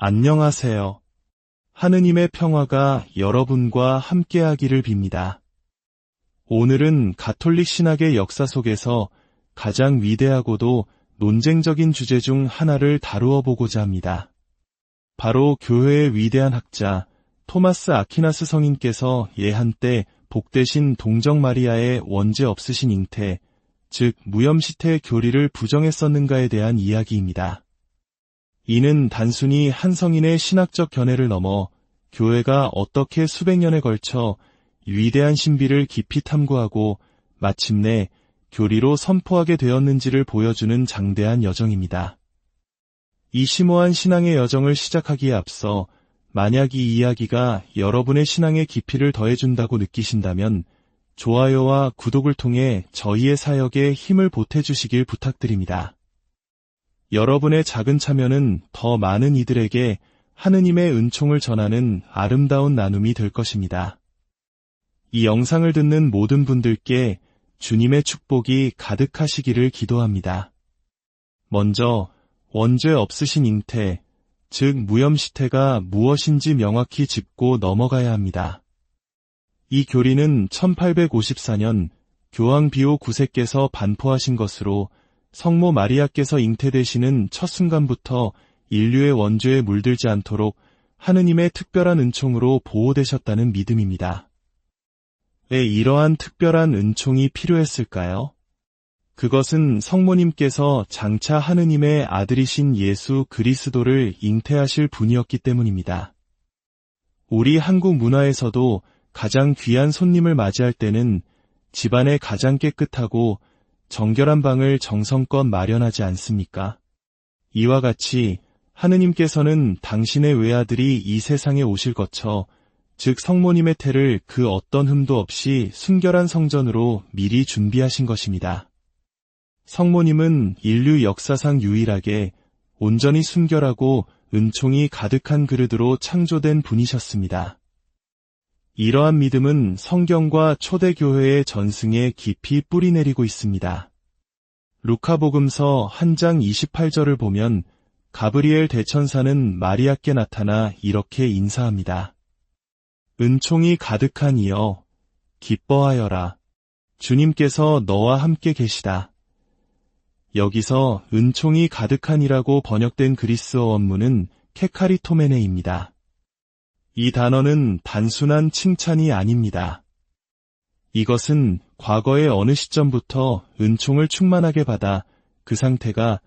안녕하세요. 하느님의 평화가 여러분과 함께하기를 빕니다. 오늘은 가톨릭 신학의 역사 속에서 가장 위대하고도 논쟁적인 주제 중 하나를 다루어 보고자 합니다. 바로 교회의 위대한 학자 토마스 아퀴나스 성인께서 예한때 복되신 동정 마리아의 원죄 없으신 잉태, 즉 무염시태의 교리를 부정했었는가에 대한 이야기입니다. 이는 단순히 한 성인의 신학적 견해를 넘어 교회가 어떻게 수백 년에 걸쳐 위대한 신비를 깊이 탐구하고 마침내 교리로 선포하게 되었는지를 보여주는 장대한 여정입니다. 이 심오한 신앙의 여정을 시작하기에 앞서 만약 이 이야기가 여러분의 신앙의 깊이를 더해준다고 느끼신다면 좋아요와 구독을 통해 저희의 사역에 힘을 보태주시길 부탁드립니다. 여러분의 작은 참여는 더 많은 이들에게 하느님의 은총을 전하는 아름다운 나눔이 될 것입니다. 이 영상을 듣는 모든 분들께 주님의 축복이 가득하시기를 기도합니다. 먼저 원죄 없으신 잉태, 즉 무염시태가 무엇인지 명확히 짚고 넘어가야 합니다. 이 교리는 1854년 교황 비오 9세께서 반포하신 것으로 성모 마리아께서 잉태되시는 첫 순간부터 인류의 원죄에 물들지 않도록 하느님의 특별한 은총으로 보호되셨다는 믿음입니다. 왜 이러한 특별한 은총이 필요했을까요? 그것은 성모님께서 장차 하느님의 아들이신 예수 그리스도를 잉태하실 분이었기 때문입니다. 우리 한국 문화에서도 가장 귀한 손님을 맞이할 때는 집안의 가장 깨끗하고 정결한 방을 정성껏 마련하지 않습니까? 이와 같이 하느님께서는 당신의 외아들이 이 세상에 오실 것처, 즉 성모님의 태를 그 어떤 흠도 없이 순결한 성전으로 미리 준비하신 것입니다. 성모님은 인류 역사상 유일하게 온전히 순결하고 은총이 가득한 그릇으로 창조된 분이셨습니다. 이러한 믿음은 성경과 초대교회의 전승에 깊이 뿌리내리고 있습니다. 루카복음서 1장 28절을 보면 가브리엘 대천사는 마리아께 나타나 이렇게 인사합니다. 은총이 가득한 이여, 기뻐하여라. 주님께서 너와 함께 계시다. 여기서 은총이 가득한이라고 번역된 그리스어 원문은 케카리토메네입니다. 이 단어는 단순한 칭찬이 아닙니다. 이것은 과거의 어느 시점부터 은총을 충만하게 받아 그 상태가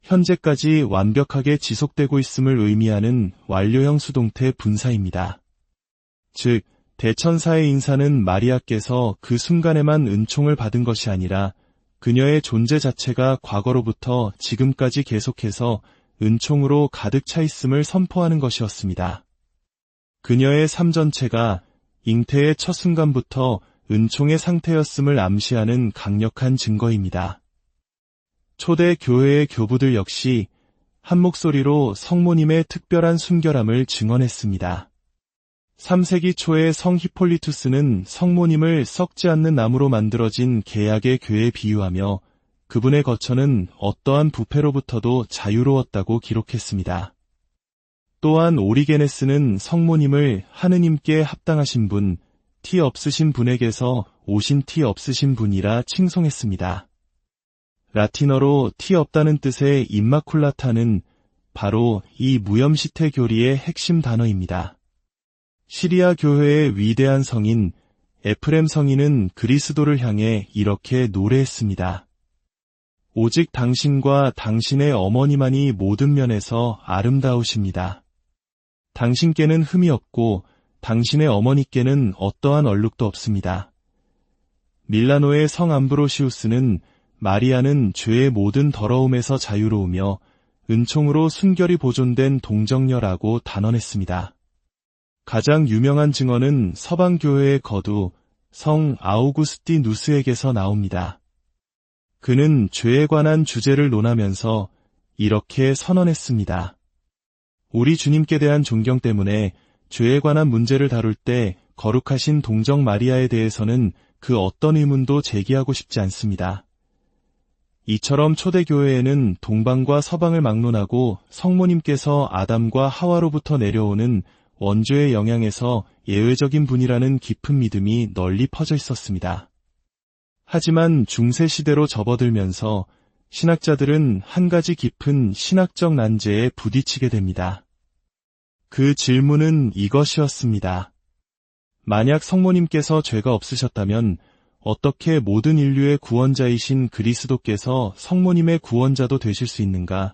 현재까지 완벽하게 지속되고 있음을 의미하는 완료형 수동태 분사입니다. 즉, 대천사의 인사는 마리아께서 그 순간에만 은총을 받은 것이 아니라 그녀의 존재 자체가 과거로부터 지금까지 계속해서 은총으로 가득 차 있음을 선포하는 것이었습니다. 그녀의 삶 전체가 잉태의 첫 순간부터 은총의 상태였음을 암시하는 강력한 증거입니다. 초대 교회의 교부들 역시 한 목소리로 성모님의 특별한 순결함을 증언했습니다. 3세기 초에 성 히폴리투스는 성모님을 썩지 않는 나무로 만들어진 계약의 궤에 비유하며 그분의 거처는 어떠한 부패로부터도 자유로웠다고 기록했습니다. 또한 오리게네스는 성모님을 하느님께 합당하신 분, 티 없으신 분에게서 오신 티 없으신 분이라 칭송했습니다. 라틴어로 티 없다는 뜻의 임마쿨라타는 바로 이 무염시태 교리의 핵심 단어입니다. 시리아 교회의 위대한 성인 에프렘 성인은 그리스도를 향해 이렇게 노래했습니다. 오직 당신과 당신의 어머니만이 모든 면에서 아름다우십니다. 당신께는 흠이 없고 당신의 어머니께는 어떠한 얼룩도 없습니다. 밀라노의 성 암브로시우스는 마리아는 죄의 모든 더러움에서 자유로우며 은총으로 순결히 보존된 동정녀라고 단언했습니다. 가장 유명한 증언은 서방교회의 거두 성 아우구스티누스에게서 나옵니다. 그는 죄에 관한 주제를 논하면서 이렇게 선언했습니다. 우리 주님께 대한 존경 때문에 죄에 관한 문제를 다룰 때 거룩하신 동정 마리아에 대해서는 그 어떤 의문도 제기하고 싶지 않습니다. 이처럼 초대교회에는 동방과 서방을 막론하고 성모님께서 아담과 하와로부터 내려오는 원죄의 영향에서 예외적인 분이라는 깊은 믿음이 널리 퍼져 있었습니다. 하지만 중세시대로 접어들면서 신학자들은 한 가지 깊은 신학적 난제에 부딪히게 됩니다. 그 질문은 이것이었습니다. 만약 성모님께서 죄가 없으셨다면 어떻게 모든 인류의 구원자이신 그리스도께서 성모님의 구원자도 되실 수 있는가?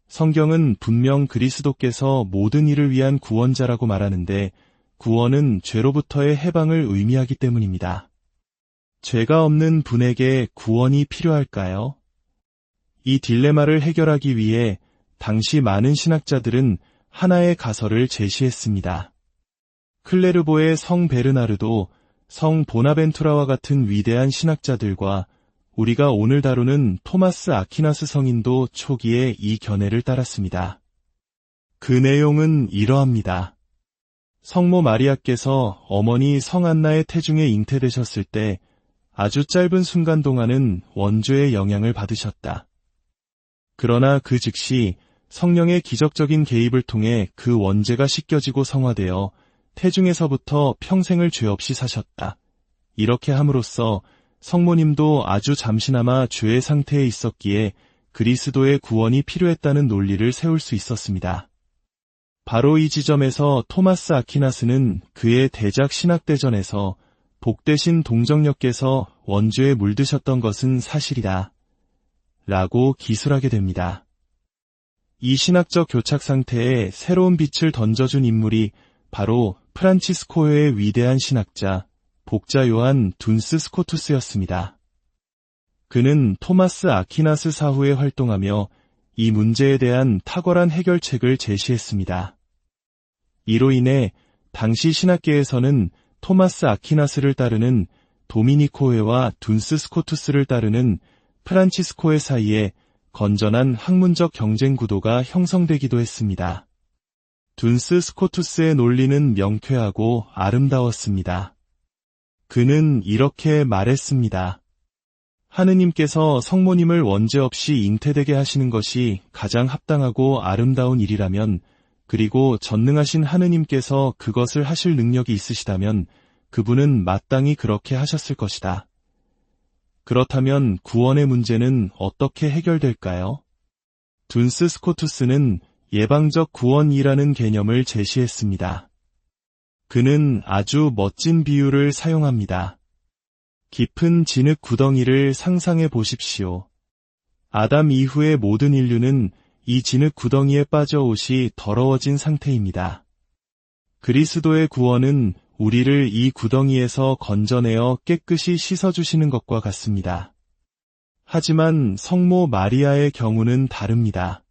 성경은 분명 그리스도께서 모든 이를 위한 구원자라고 말하는데 구원은 죄로부터의 해방을 의미하기 때문입니다. 죄가 없는 분에게 구원이 필요할까요? 이 딜레마를 해결하기 위해 당시 많은 신학자들은 하나의 가설을 제시했습니다. 클레르보의 성 베르나르도, 성 보나벤투라와 같은 위대한 신학자들과 우리가 오늘 다루는 토마스 아퀴나스 성인도 초기에 이 견해를 따랐습니다. 그 내용은 이러합니다. 성모 마리아께서 어머니 성안나의 태중에 잉태되셨을 때 아주 짧은 순간 동안은 원죄의 영향을 받으셨다. 그러나 그 즉시 성령의 기적적인 개입을 통해 그 원죄가 씻겨지고 성화되어 태중에서부터 평생을 죄 없이 사셨다. 이렇게 함으로써 성모님도 아주 잠시나마 죄의 상태에 있었기에 그리스도의 구원이 필요했다는 논리를 세울 수 있었습니다. 바로 이 지점에서 토마스 아퀴나스는 그의 대작 신학대전에서 복되신 동정녀께서 원죄에 물드셨던 것은 사실이다 라고 기술하게 됩니다. 이 신학적 교착 상태에 새로운 빛을 던져준 인물이 바로 프란치스코의 위대한 신학자 복자 요한 둔스 스코투스였습니다. 그는 토마스 아퀴나스 사후에 활동하며 이 문제에 대한 탁월한 해결책을 제시했습니다. 이로 인해 당시 신학계에서는 토마스 아퀴나스를 따르는 도미니코회와 둔스 스코투스를 따르는 프란치스코회 사이에 건전한 학문적 경쟁 구도가 형성되기도 했습니다. 둔스 스코투스의 논리는 명쾌하고 아름다웠습니다. 그는 이렇게 말했습니다. 하느님께서 성모님을 원죄 없이 잉태되게 하시는 것이 가장 합당하고 아름다운 일이라면, 그리고 전능하신 하느님께서 그것을 하실 능력이 있으시다면 그분은 마땅히 그렇게 하셨을 것이다. 그렇다면 구원의 문제는 어떻게 해결될까요? 둔스 스코투스는 예방적 구원이라는 개념을 제시했습니다. 그는 아주 멋진 비유를 사용합니다. 깊은 진흙 구덩이를 상상해 보십시오. 아담 이후의 모든 인류는 이 진흙 구덩이에 빠져 옷이 더러워진 상태입니다. 그리스도의 구원은 우리를 이 구덩이에서 건져내어 깨끗이 씻어주시는 것과 같습니다. 하지만 성모 마리아의 경우는 다릅니다.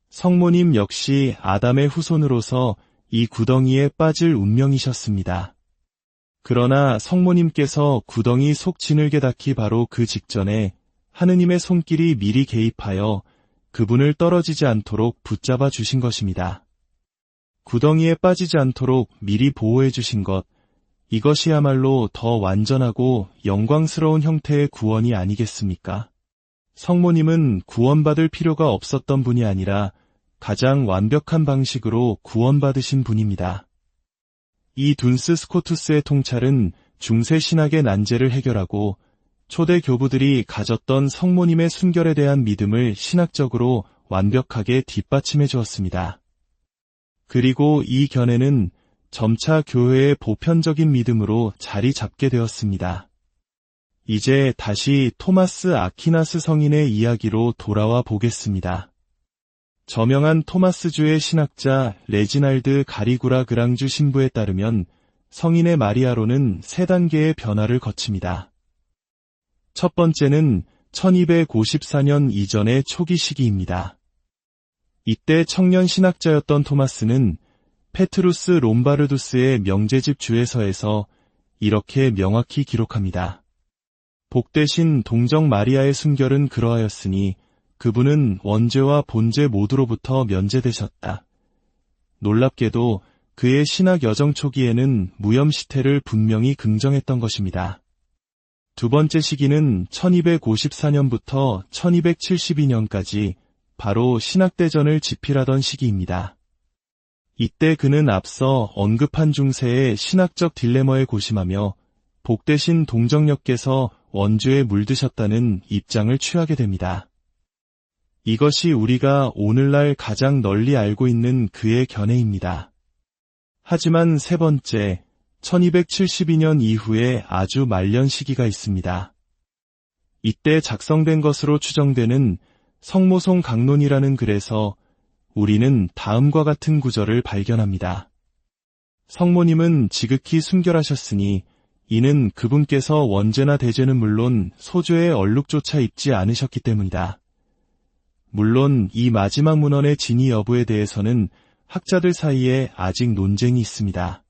성모님 역시 아담의 후손으로서 이 구덩이에 빠질 운명이셨습니다. 그러나 성모님께서 구덩이 속 진흙에 닿기 바로 그 직전에 하느님의 손길이 미리 개입하여 그분을 떨어지지 않도록 붙잡아 주신 것입니다. 구덩이에 빠지지 않도록 미리 보호해 주신 것, 이것이야말로 더 완전하고 영광스러운 형태의 구원이 아니겠습니까? 성모님은 구원받을 필요가 없었던 분이 아니라 가장 완벽한 방식으로 구원받으신 분입니다. 이 둔스 스코투스의 통찰은 중세 신학의 난제를 해결하고 초대 교부들이 가졌던 성모님의 순결에 대한 믿음을 신학적으로 완벽하게 뒷받침해 주었습니다. 그리고 이 견해는 점차 교회의 보편적인 믿음으로 자리 잡게 되었습니다. 이제 다시 토마스 아퀴나스 성인의 이야기로 돌아와 보겠습니다. 저명한 토마스주의 신학자 레지날드 가리구라 그랑주 신부에 따르면 성인의 마리아로는 세 단계의 변화를 거칩니다. 첫 번째는 1254년 이전의 초기 시기입니다. 이때 청년 신학자였던 토마스는 페트루스 롬바르두스의 명제집 주에서에서 이렇게 명확히 기록합니다. 복되신 동정 마리아의 순결은 그러하였으니 그분은 원죄와 본죄 모두로부터 면제되셨다. 놀랍게도 그의 신학 여정 초기에는 무염시태를 분명히 긍정했던 것입니다. 두 번째 시기는 1254년부터 1272년까지 바로 신학대전을 지필하던 시기입니다. 이때 그는 앞서 언급한 중세의 신학적 딜레마에 고심하며 복되신 동정녀께서 원죄에 물드셨다는 입장을 취하게 됩니다. 이것이 우리가 오늘날 가장 널리 알고 있는 그의 견해입니다. 하지만 세 번째, 1272년 이후에 아주 말년 시기가 있습니다. 이때 작성된 것으로 추정되는 성모송 강론이라는 글에서 우리는 다음과 같은 구절을 발견합니다. 성모님은 지극히 순결하셨으니 이는 그분께서 원죄나 대죄는 물론 소죄의 얼룩조차 입지 않으셨기 때문이다. 물론 이 마지막 문헌의 진위 여부에 대해서는 학자들 사이에 아직 논쟁이 있습니다.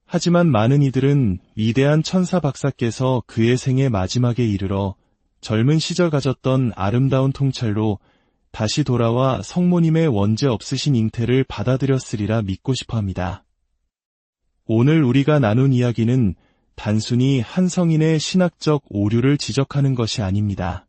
하지만 많은 이들은 위대한 천사 박사께서 그의 생의 마지막에 이르러 젊은 시절 가졌던 아름다운 통찰로 다시 돌아와 성모님의 원죄 없으신 잉태를 받아들였으리라 믿고 싶어합니다. 오늘 우리가 나눈 이야기는 단순히 한 성인의 신학적 오류를 지적하는 것이 아닙니다.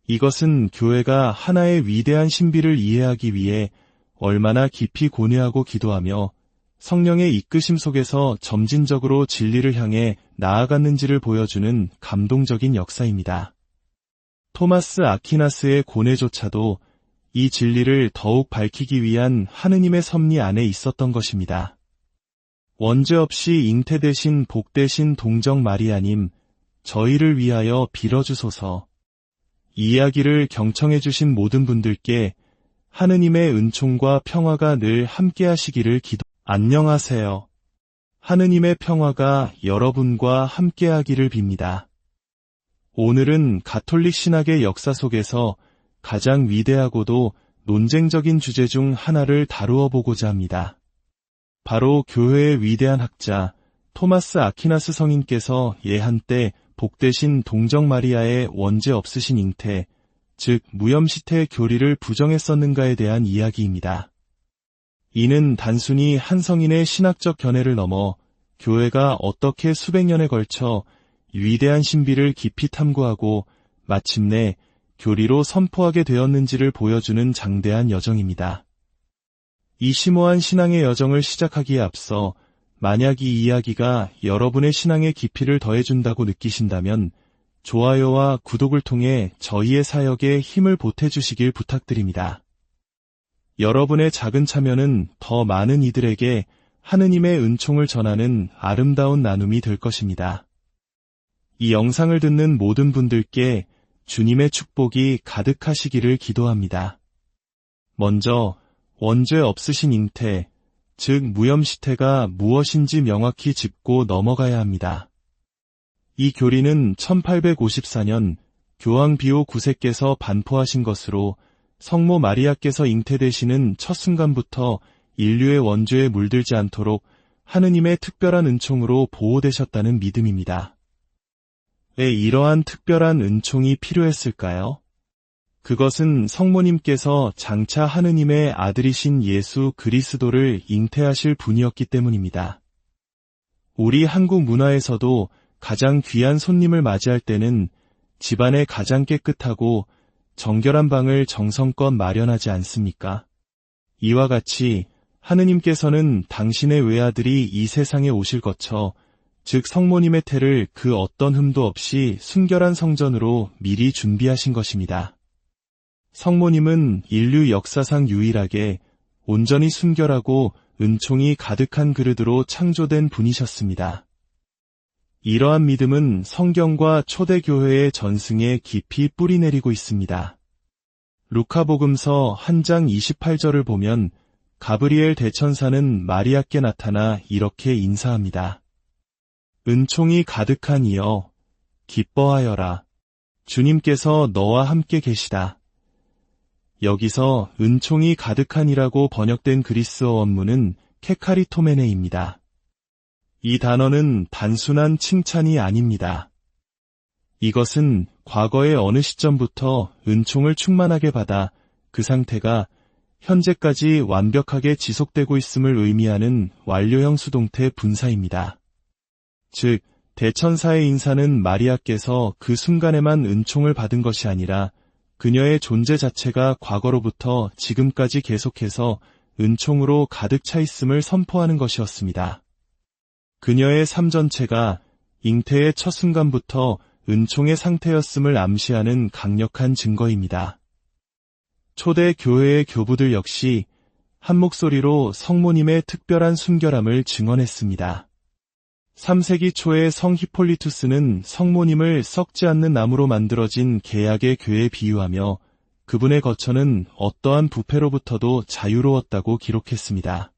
이것은 교회가 하나의 위대한 신비를 이해하기 위해 얼마나 깊이 고뇌하고 기도하며 성령의 이끄심 속에서 점진적으로 진리를 향해 나아갔는지를 보여주는 감동적인 역사입니다. 토마스 아퀴나스의 고뇌조차도 이 진리를 더욱 밝히기 위한 하느님의 섭리 안에 있었던 것입니다. 원죄 없이 잉태되신 복되신 동정 마리아님, 저희를 위하여 빌어주소서. 이 이야기를 경청해 주신 모든 분들께 하느님의 은총과 평화가 늘 함께하시기를 안녕하세요. 하느님의 평화가 여러분과 함께하기를 빕니다. 오늘은 가톨릭 신학의 역사 속에서 가장 위대하고도 논쟁적인 주제 중 하나를 다루어 보고자 합니다. 바로 교회의 위대한 학자 토마스 아퀴나스 성인께서 예한때 복되신 동정 마리아의 원죄 없으신 잉태, 즉 무염시태의 교리를 부정했었는가에 대한 이야기입니다. 이는 단순히 한 성인의 신학적 견해를 넘어 교회가 어떻게 수백 년에 걸쳐 위대한 신비를 깊이 탐구하고 마침내 교리로 선포하게 되었는지를 보여주는 장대한 여정입니다. 이 심오한 신앙의 여정을 시작하기에 앞서 만약 이 이야기가 여러분의 신앙의 깊이를 더해준다고 느끼신다면 좋아요와 구독을 통해 저희의 사역에 힘을 보태주시길 부탁드립니다. 여러분의 작은 참여는 더 많은 이들에게 하느님의 은총을 전하는 아름다운 나눔이 될 것입니다. 이 영상을 듣는 모든 분들께 주님의 축복이 가득하시기를 기도합니다. 먼저 원죄 없으신 잉태, 즉 무염시태가 무엇인지 명확히 짚고 넘어가야 합니다. 이 교리는 1854년 교황 비오 9세께서 반포하신 것으로 성모 마리아께서 잉태되시는 첫 순간부터 인류의 원죄에 물들지 않도록 하느님의 특별한 은총으로 보호되셨다는 믿음입니다. 왜 이러한 특별한 은총이 필요했을까요? 그것은 성모님께서 장차 하느님의 아들이신 예수 그리스도를 잉태하실 분이었기 때문입니다. 우리 한국 문화에서도 가장 귀한 손님을 맞이할 때는 집안의 가장 깨끗하고 정결한 방을 정성껏 마련하지 않습니까? 이와 같이 하느님께서는 당신의 외아들이 이 세상에 오실 것처 즉 성모님의 태를 그 어떤 흠도 없이 순결한 성전으로 미리 준비하신 것입니다. 성모님은 인류 역사상 유일하게 온전히 순결하고 은총이 가득한 그릇으로 창조된 분이셨습니다. 이러한 믿음은 성경과 초대교회의 전승에 깊이 뿌리내리고 있습니다. 루카복음서 1장 28절을 보면 가브리엘 대천사는 마리아께 나타나 이렇게 인사합니다. 은총이 가득한 이여 기뻐하여라. 주님께서 너와 함께 계시다. 여기서 은총이 가득한이라고 번역된 그리스어 원문은 케카리토메네입니다. 이 단어는 단순한 칭찬이 아닙니다. 이것은 과거의 어느 시점부터 은총을 충만하게 받아 그 상태가 현재까지 완벽하게 지속되고 있음을 의미하는 완료형 수동태 분사입니다. 즉, 대천사의 인사는 마리아께서 그 순간에만 은총을 받은 것이 아니라 그녀의 존재 자체가 과거로부터 지금까지 계속해서 은총으로 가득 차 있음을 선포하는 것이었습니다. 그녀의 삶 전체가 잉태의 첫 순간부터 은총의 상태였음을 암시하는 강력한 증거입니다. 초대 교회의 교부들 역시 한 목소리로 성모님의 특별한 순결함을 증언했습니다. 3세기 초에 성 히폴리투스는 성모님을 썩지 않는 나무로 만들어진 계약의 궤에 비유하며 그분의 거처는 어떠한 부패로부터도 자유로웠다고 기록했습니다.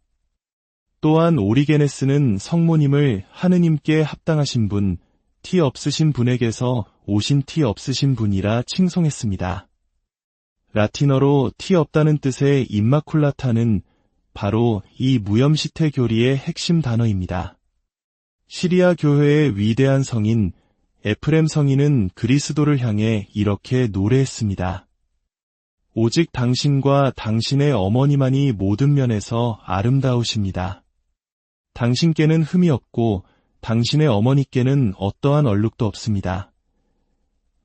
또한 오리게네스는 성모님을 하느님께 합당하신 분, 티 없으신 분에게서 오신 티 없으신 분이라 칭송했습니다. 라틴어로 티 없다는 뜻의 임마쿨라타는 바로 이 무염시태 교리의 핵심 단어입니다. 시리아 교회의 위대한 성인 에프렘 성인은 그리스도를 향해 이렇게 노래했습니다. 오직 당신과 당신의 어머니만이 모든 면에서 아름다우십니다. 당신께는 흠이 없고 당신의 어머니께는 어떠한 얼룩도 없습니다.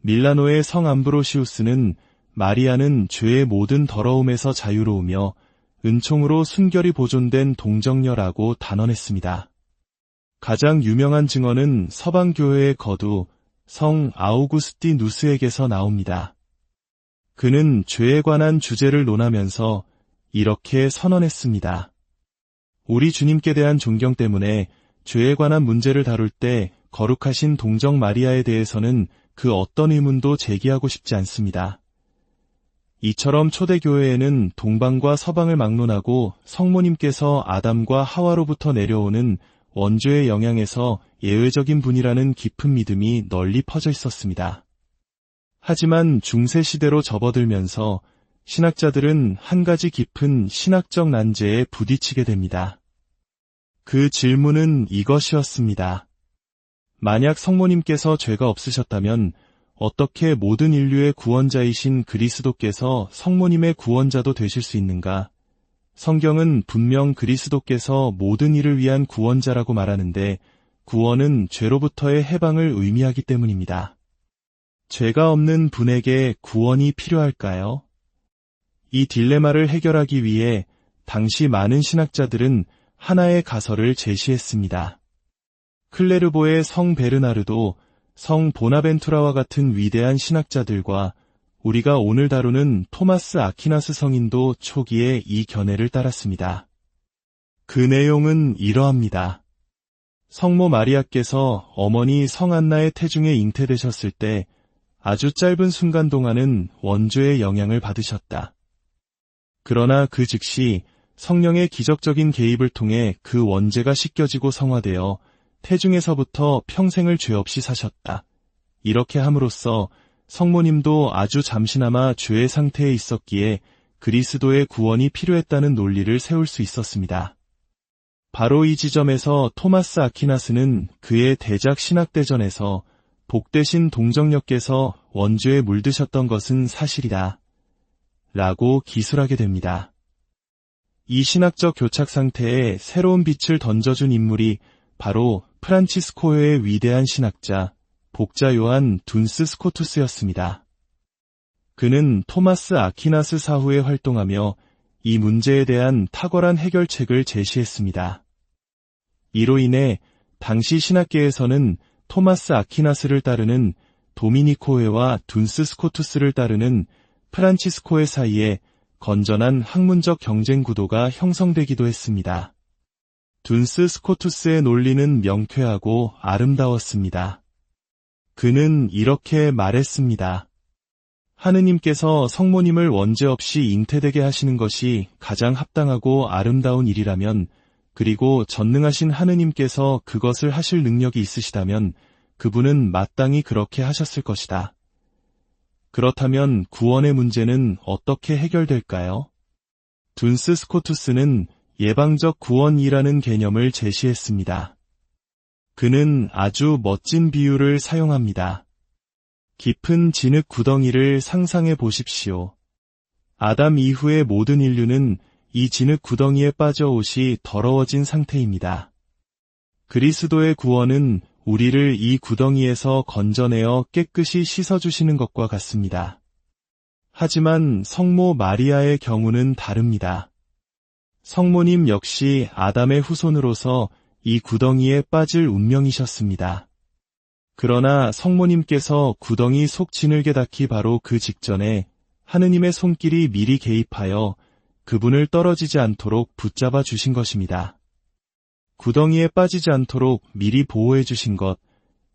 밀라노의 성 암브로시우스는 마리아는 죄의 모든 더러움에서 자유로우며 은총으로 순결이 보존된 동정녀라고 단언했습니다. 가장 유명한 증언은 서방교회의 거두 성 아우구스티누스에게서 나옵니다. 그는 죄에 관한 주제를 논하면서 이렇게 선언했습니다. 우리 주님께 대한 존경 때문에 죄에 관한 문제를 다룰 때 거룩하신 동정 마리아에 대해서는 그 어떤 의문도 제기하고 싶지 않습니다. 이처럼 초대교회에는 동방과 서방을 막론하고 성모님께서 아담과 하와로부터 내려오는 원죄의 영향에서 예외적인 분이라는 깊은 믿음이 널리 퍼져 있었습니다. 하지만 중세시대로 접어들면서 신학자들은 한 가지 깊은 신학적 난제에 부딪히게 됩니다. 그 질문은 이것이었습니다. 만약 성모님께서 죄가 없으셨다면 어떻게 모든 인류의 구원자이신 그리스도께서 성모님의 구원자도 되실 수 있는가? 성경은 분명 그리스도께서 모든 일을 위한 구원자라고 말하는데 구원은 죄로부터의 해방을 의미하기 때문입니다. 죄가 없는 분에게 구원이 필요할까요? 이 딜레마를 해결하기 위해 당시 많은 신학자들은 하나의 가설을 제시했습니다. 클레르보의 성 베르나르도, 성 보나벤투라와 같은 위대한 신학자들과 우리가 오늘 다루는 토마스 아퀴나스 성인도 초기에 이 견해를 따랐습니다. 그 내용은 이러합니다. 성모 마리아께서 어머니 성안나의 태중에 잉태되셨을 때 아주 짧은 순간 동안은 원죄의 영향을 받으셨다. 그러나 그 즉시 성령의 기적적인 개입을 통해 그 원죄가 씻겨지고 성화되어 태중에서부터 평생을 죄 없이 사셨다. 이렇게 함으로써 성모님도 아주 잠시나마 죄의 상태에 있었기에 그리스도의 구원이 필요했다는 논리를 세울 수 있었습니다. 바로 이 지점에서 토마스 아퀴나스는 그의 대작 신학대전에서 복되신 동정녀께서 원죄에 물드셨던 것은 사실이다 라고 기술하게 됩니다. 이 신학적 교착 상태에 새로운 빛을 던져준 인물이 바로 프란치스코회의 위대한 신학자 복자 요한 둔스 스코투스였습니다. 그는 토마스 아퀴나스 사후에 활동하며 이 문제에 대한 탁월한 해결책을 제시했습니다. 이로 인해 당시 신학계에서는 토마스 아퀴나스를 따르는 도미니코회와 둔스 스코투스를 따르는 프란치스코회 사이에 건전한 학문적 경쟁 구도가 형성되기도 했습니다. 둔스 스코투스의 논리는 명쾌하고 아름다웠습니다. 그는 이렇게 말했습니다. 하느님께서 성모님을 원죄 없이 잉태되게 하시는 것이 가장 합당하고 아름다운 일이라면, 그리고 전능하신 하느님께서 그것을 하실 능력이 있으시다면 그분은 마땅히 그렇게 하셨을 것이다. 그렇다면 구원의 문제는 어떻게 해결될까요? 둔스 스코투스는 예방적 구원이라는 개념을 제시했습니다. 그는 아주 멋진 비유를 사용합니다. 깊은 진흙 구덩이를 상상해 보십시오. 아담 이후의 모든 인류는 이 진흙 구덩이에 빠져 옷이 더러워진 상태입니다. 그리스도의 구원은 우리를 이 구덩이에서 건져내어 깨끗이 씻어주시는 것과 같습니다. 하지만 성모 마리아의 경우는 다릅니다. 성모님 역시 아담의 후손으로서 이 구덩이에 빠질 운명이셨습니다. 그러나 성모님께서 구덩이 속 진을 닿기 바로 그 직전에 하느님의 손길이 미리 개입하여 그분을 떨어지지 않도록 붙잡아 주신 것입니다. 구덩이에 빠지지 않도록 미리 보호해 주신 것,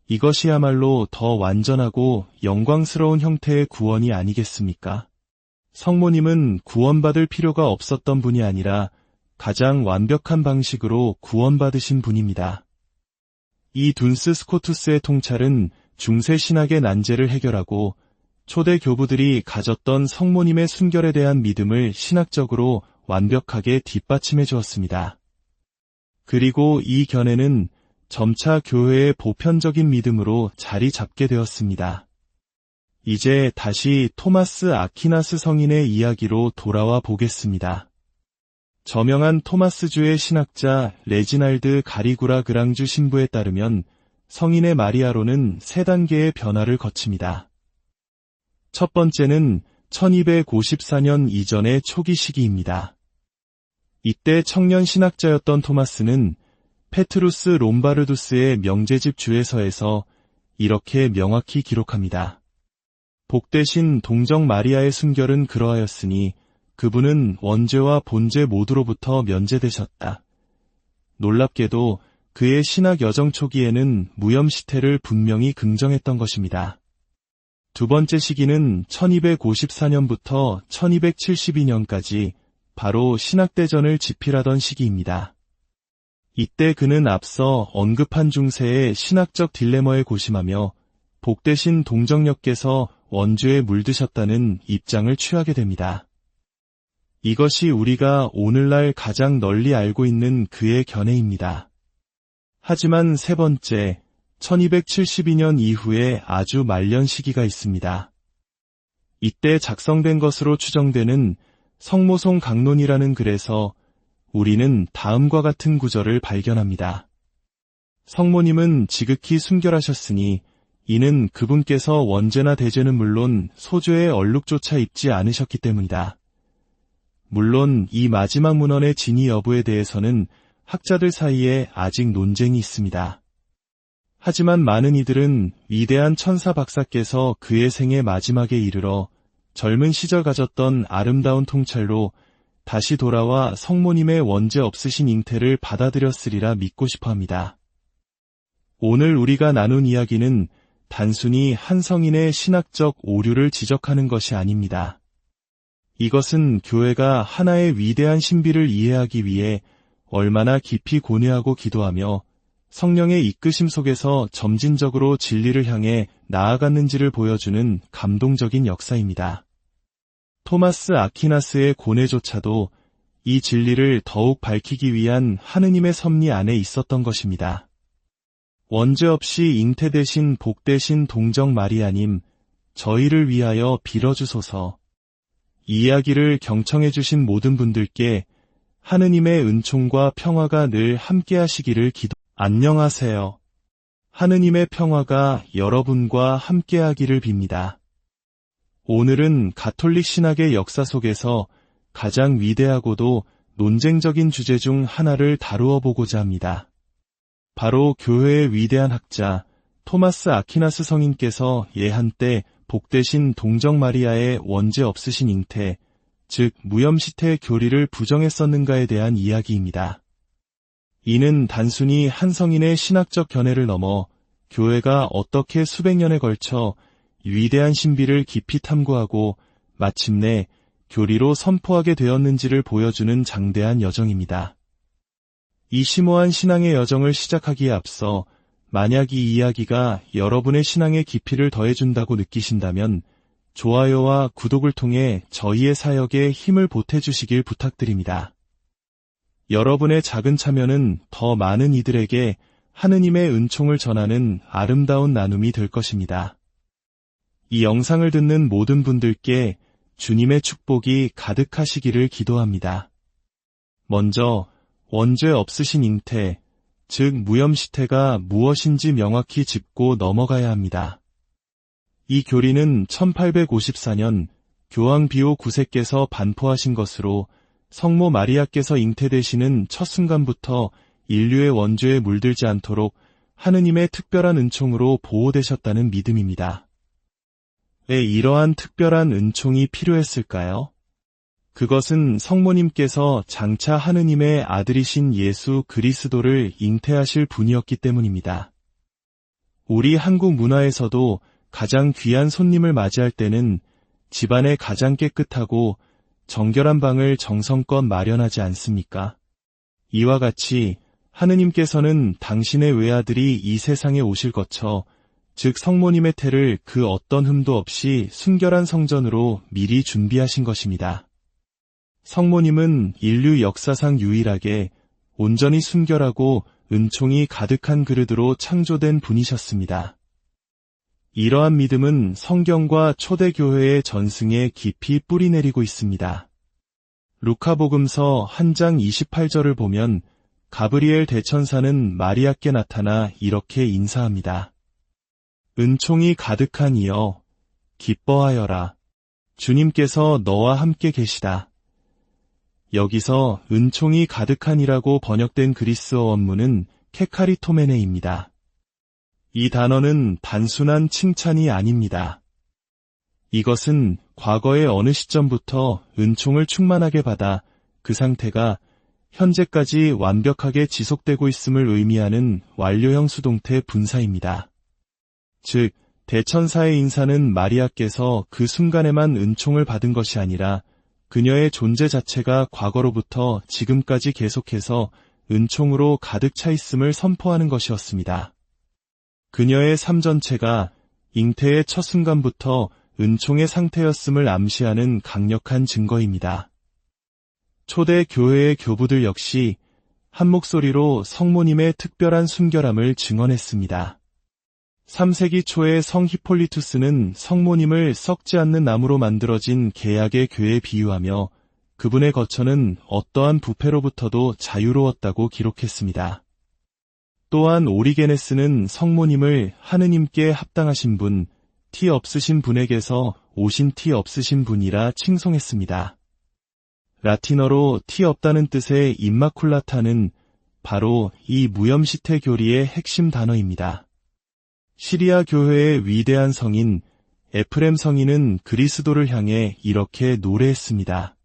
이것이야말로 더 완전하고 영광스러운 형태의 구원이 아니겠습니까? 성모님은 구원받을 필요가 없었던 분이 아니라 가장 완벽한 방식으로 구원받으신 분입니다. 이 둔스 스코투스의 통찰은 중세 신학의 난제를 해결하고 초대 교부들이 가졌던 성모님의 순결에 대한 믿음을 신학적으로 완벽하게 뒷받침해 주었습니다. 그리고 이 견해는 점차 교회의 보편적인 믿음으로 자리 잡게 되었습니다. 이제 다시 토마스 아퀴나스 성인의 이야기로 돌아와 보겠습니다. 저명한 토마스주의 신학자 레지날드 가리구라 그랑주 신부에 따르면 성인의 마리아로는 3단계의 변화를 거칩니다. 첫 번째는 1254년 이전의 초기 시기입니다. 이때 청년 신학자였던 토마스는 페트루스 롬바르두스의 명제집 주에서에서 이렇게 명확히 기록합니다. 복되신 동정 마리아의 순결은 그러하였으니 그분은 원죄와 본죄 모두로부터 면제되셨다. 놀랍게도 그의 신학 여정 초기에는 무염시태를 분명히 긍정했던 것입니다. 두 번째 시기는 1254년부터 1272년까지 바로 신학대전을 지필하던 시기입니다. 이때 그는 앞서 언급한 중세의 신학적 딜레마에 고심하며 복되신 동정녀께서 원죄에 물드셨다는 입장을 취하게 됩니다. 이것이 우리가 오늘날 가장 널리 알고 있는 그의 견해입니다. 하지만 세 번째, 1272년 이후에 아주 말년 시기가 있습니다. 이때 작성된 것으로 추정되는 성모송 강론이라는 글에서 우리는 다음과 같은 구절을 발견합니다. 성모님은 지극히 순결하셨으니 이는 그분께서 원죄나 대죄는 물론 소죄의 얼룩조차 입지 않으셨기 때문이다. 물론 이 마지막 문헌의 진위 여부에 대해서는 학자들 사이에 아직 논쟁이 있습니다. 하지만 많은 이들은 위대한 천사 박사께서 그의 생의 마지막에 이르러 젊은 시절 가졌던 아름다운 통찰로 다시 돌아와 성모님의 원죄 없으신 잉태를 받아들였으리라 믿고 싶어합니다. 오늘 우리가 나눈 이야기는 단순히 한 성인의 신학적 오류를 지적하는 것이 아닙니다. 이것은 교회가 하나의 위대한 신비를 이해하기 위해 얼마나 깊이 고뇌하고 기도하며 성령의 이끄심 속에서 점진적으로 진리를 향해 나아갔는지를 보여주는 감동적인 역사입니다. 토마스 아퀴나스의 고뇌조차도 이 진리를 더욱 밝히기 위한 하느님의 섭리 안에 있었던 것입니다. 원죄 없이 잉태되신 복되신 동정 마리아님, 저희를 위하여 빌어주소서. 이 이야기를 경청해 주신 모든 분들께 하느님의 은총과 평화가 늘 함께하시기를 안녕하세요. 하느님의 평화가 여러분과 함께하기를 빕니다. 오늘은 가톨릭 신학의 역사 속에서 가장 위대하고도 논쟁적인 주제 중 하나를 다루어 보고자 합니다. 바로 교회의 위대한 학자 토마스 아퀴나스 성인께서 예한때 복되신 동정 마리아의 원죄 없으신 잉태, 즉 무염시태 교리를 부정했었는가에 대한 이야기입니다. 이는 단순히 한 성인의 신학적 견해를 넘어 교회가 어떻게 수백 년에 걸쳐 위대한 신비를 깊이 탐구하고 마침내 교리로 선포하게 되었는지를 보여주는 장대한 여정입니다. 이 심오한 신앙의 여정을 시작하기에 앞서 만약 이 이야기가 여러분의 신앙의 깊이를 더해준다고 느끼신다면 좋아요와 구독을 통해 저희의 사역에 힘을 보태주시길 부탁드립니다. 여러분의 작은 참여는 더 많은 이들에게 하느님의 은총을 전하는 아름다운 나눔이 될 것입니다. 이 영상을 듣는 모든 분들께 주님의 축복이 가득하시기를 기도합니다. 먼저 원죄 없으신 잉태, 즉 무염시태가 무엇인지 명확히 짚고 넘어가야 합니다. 이 교리는 1854년 교황 비오 9세께서 반포하신 것으로 성모 마리아께서 잉태되시는 첫 순간부터 인류의 원죄에 물들지 않도록 하느님의 특별한 은총으로 보호되셨다는 믿음입니다. 왜 이러한 특별한 은총이 필요했을까요? 그것은 성모님께서 장차 하느님의 아들이신 예수 그리스도를 잉태하실 분이었기 때문입니다. 우리 한국 문화에서도 가장 귀한 손님을 맞이할 때는 집안에 가장 깨끗하고 정결한 방을 정성껏 마련하지 않습니까? 이와 같이 하느님께서는 당신의 외아들이 이 세상에 오실 것처 즉 성모님의 태를 그 어떤 흠도 없이 순결한 성전으로 미리 준비하신 것입니다. 성모님은 인류 역사상 유일하게 온전히 순결하고 은총이 가득한 그릇으로 창조된 분이셨습니다. 이러한 믿음은 성경과 초대교회의 전승에 깊이 뿌리내리고 있습니다. 루카복음서 1장 28절을 보면 가브리엘 대천사는 마리아께 나타나 이렇게 인사합니다. 은총이 가득한 이여 기뻐하여라. 주님께서 너와 함께 계시다. 여기서 은총이 가득한이라고 번역된 그리스어 원문은 케카리토메네입니다. 이 단어는 단순한 칭찬이 아닙니다. 이것은 과거의 어느 시점부터 은총을 충만하게 받아 그 상태가 현재까지 완벽하게 지속되고 있음을 의미하는 완료형 수동태 분사입니다. 즉, 대천사의 인사는 마리아께서 그 순간에만 은총을 받은 것이 아니라 그녀의 존재 자체가 과거로부터 지금까지 계속해서 은총으로 가득 차 있음을 선포하는 것이었습니다. 그녀의 삶 전체가 잉태의 첫 순간부터 은총의 상태였음을 암시하는 강력한 증거입니다. 초대 교회의 교부들 역시 한 목소리로 성모님의 특별한 순결함을 증언했습니다. 3세기 초에 성 히폴리투스는 성모님을 썩지 않는 나무로 만들어진 계약의 궤에 비유하며 그분의 거처는 어떠한 부패로부터도 자유로웠다고 기록했습니다. 또한 오리게네스는 성모님을 하느님께 합당하신 분, 티 없으신 분에게서 오신 티 없으신 분이라 칭송했습니다. 라틴어로 티 없다는 뜻의 임마쿨라타는 바로 이 무염시태 교리의 핵심 단어입니다. 시리아 교회의 위대한 성인 에프렘 성인은 그리스도를 향해 이렇게 노래했습니다.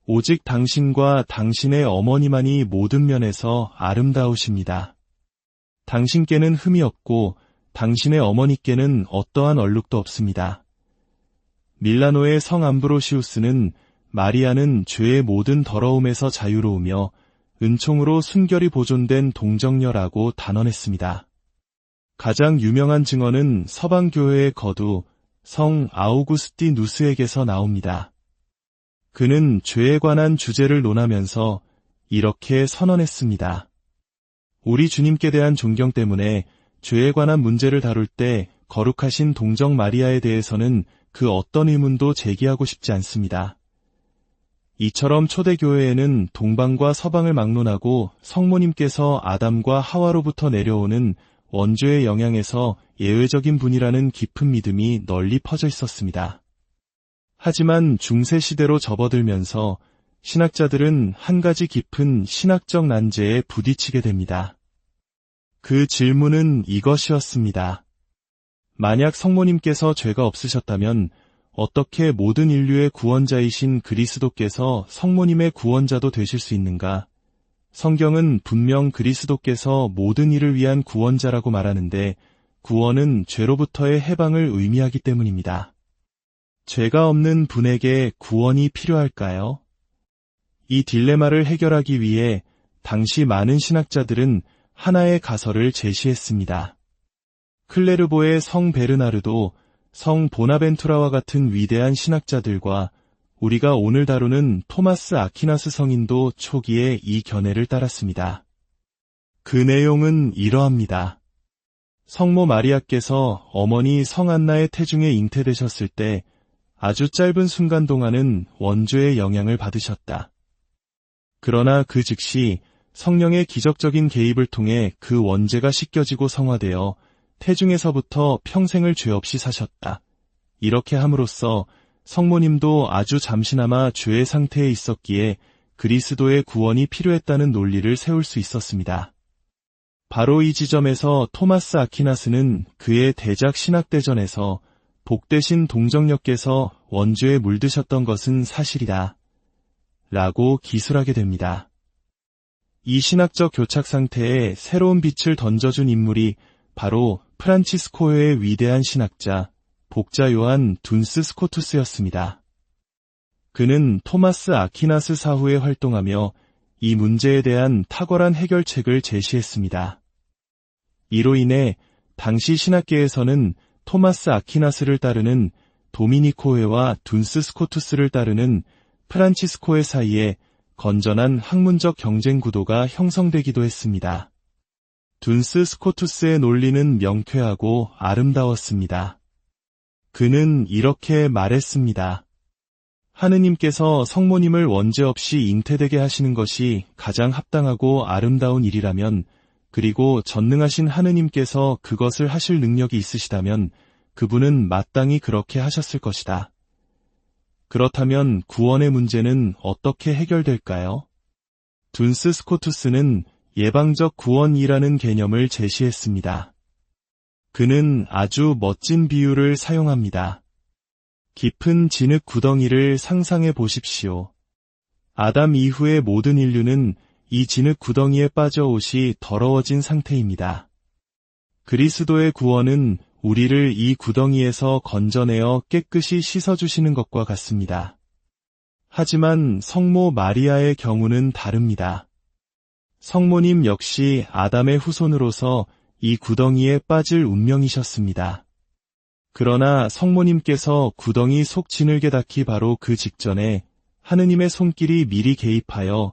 오직 당신과 당신의 어머니만이 모든 면에서 아름다우십니다. 당신께는 흠이 없고 당신의 어머니께는 어떠한 얼룩도 없습니다. 밀라노의 성 암브로시우스는 마리아는 죄의 모든 더러움에서 자유로우며 은총으로 순결히 보존된 동정녀라고 단언했습니다. 가장 유명한 증언은 서방교회의 거두 성 아우구스티누스에게서 나옵니다. 그는 죄에 관한 주제를 논하면서 이렇게 선언했습니다. 우리 주님께 대한 존경 때문에 죄에 관한 문제를 다룰 때 거룩하신 동정 마리아에 대해서는 그 어떤 의문도 제기하고 싶지 않습니다. 이처럼 초대교회에는 동방과 서방을 막론하고 성모님께서 아담과 하와로부터 내려오는 원죄의 영향에서 예외적인 분이라는 깊은 믿음이 널리 퍼져 있었습니다. 하지만 중세시대로 접어들면서 신학자들은 한 가지 깊은 신학적 난제에 부딪히게 됩니다. 그 질문은 이것이었습니다. 만약 성모님께서 죄가 없으셨다면 어떻게 모든 인류의 구원자이신 그리스도께서 성모님의 구원자도 되실 수 있는가? 성경은 분명 그리스도께서 모든 일을 위한 구원자라고 말하는데 구원은 죄로부터의 해방을 의미하기 때문입니다. 죄가 없는 분에게 구원이 필요할까요? 이 딜레마를 해결하기 위해 당시 많은 신학자들은 하나의 가설을 제시했습니다. 클레르보의 성 베르나르도, 성 보나벤투라와 같은 위대한 신학자들과 우리가 오늘 다루는 토마스 아퀴나스 성인도 초기에 이 견해를 따랐습니다. 그 내용은 이러합니다. 성모 마리아께서 어머니 성안나의 태중에 잉태되셨을 때 아주 짧은 순간 동안은 원죄의 영향을 받으셨다. 그러나 그 즉시 성령의 기적적인 개입을 통해 그 원죄가 씻겨지고 성화되어 태중에서부터 평생을 죄 없이 사셨다. 이렇게 함으로써 성모님도 아주 잠시나마 죄의 상태에 있었기에 그리스도의 구원이 필요했다는 논리를 세울 수 있었습니다. 바로 이 지점에서 토마스 아퀴나스는 그의 대작 신학대전에서 복되신 동정녀께서 원죄에 물드셨던 것은 사실이다 라고 기술하게 됩니다. 이 신학적 교착 상태에 새로운 빛을 던져준 인물이 바로 프란치스코의 위대한 신학자 복자 요한 둔스 스코투스였습니다. 그는 토마스 아퀴나스 사후에 활동하며 이 문제에 대한 탁월한 해결책을 제시했습니다. 이로 인해 당시 신학계에서는 토마스 아퀴나스를 따르는 도미니코회와 둔스 스코투스를 따르는 프란치스코회 사이에 건전한 학문적 경쟁 구도가 형성되기도 했습니다. 둔스 스코투스의 논리는 명쾌하고 아름다웠습니다. 그는 이렇게 말했습니다. 하느님께서 성모님을 원죄 없이 잉태되게 하시는 것이 가장 합당하고 아름다운 일이라면, 그리고 전능하신 하느님께서 그것을 하실 능력이 있으시다면 그분은 마땅히 그렇게 하셨을 것이다. 그렇다면 구원의 문제는 어떻게 해결될까요? 둔스 스코투스는 예방적 구원이라는 개념을 제시했습니다. 그는 아주 멋진 비유를 사용합니다. 깊은 진흙 구덩이를 상상해 보십시오. 아담 이후의 모든 인류는 이 진흙 구덩이에 빠져 옷이 더러워진 상태입니다. 그리스도의 구원은 우리를 이 구덩이에서 건져내어 깨끗이 씻어주시는 것과 같습니다. 하지만 성모 마리아의 경우는 다릅니다. 성모님 역시 아담의 후손으로서 이 구덩이에 빠질 운명이셨습니다. 그러나 성모님께서 구덩이 속 진흙에 닿기 바로 그 직전에 하느님의 손길이 미리 개입하여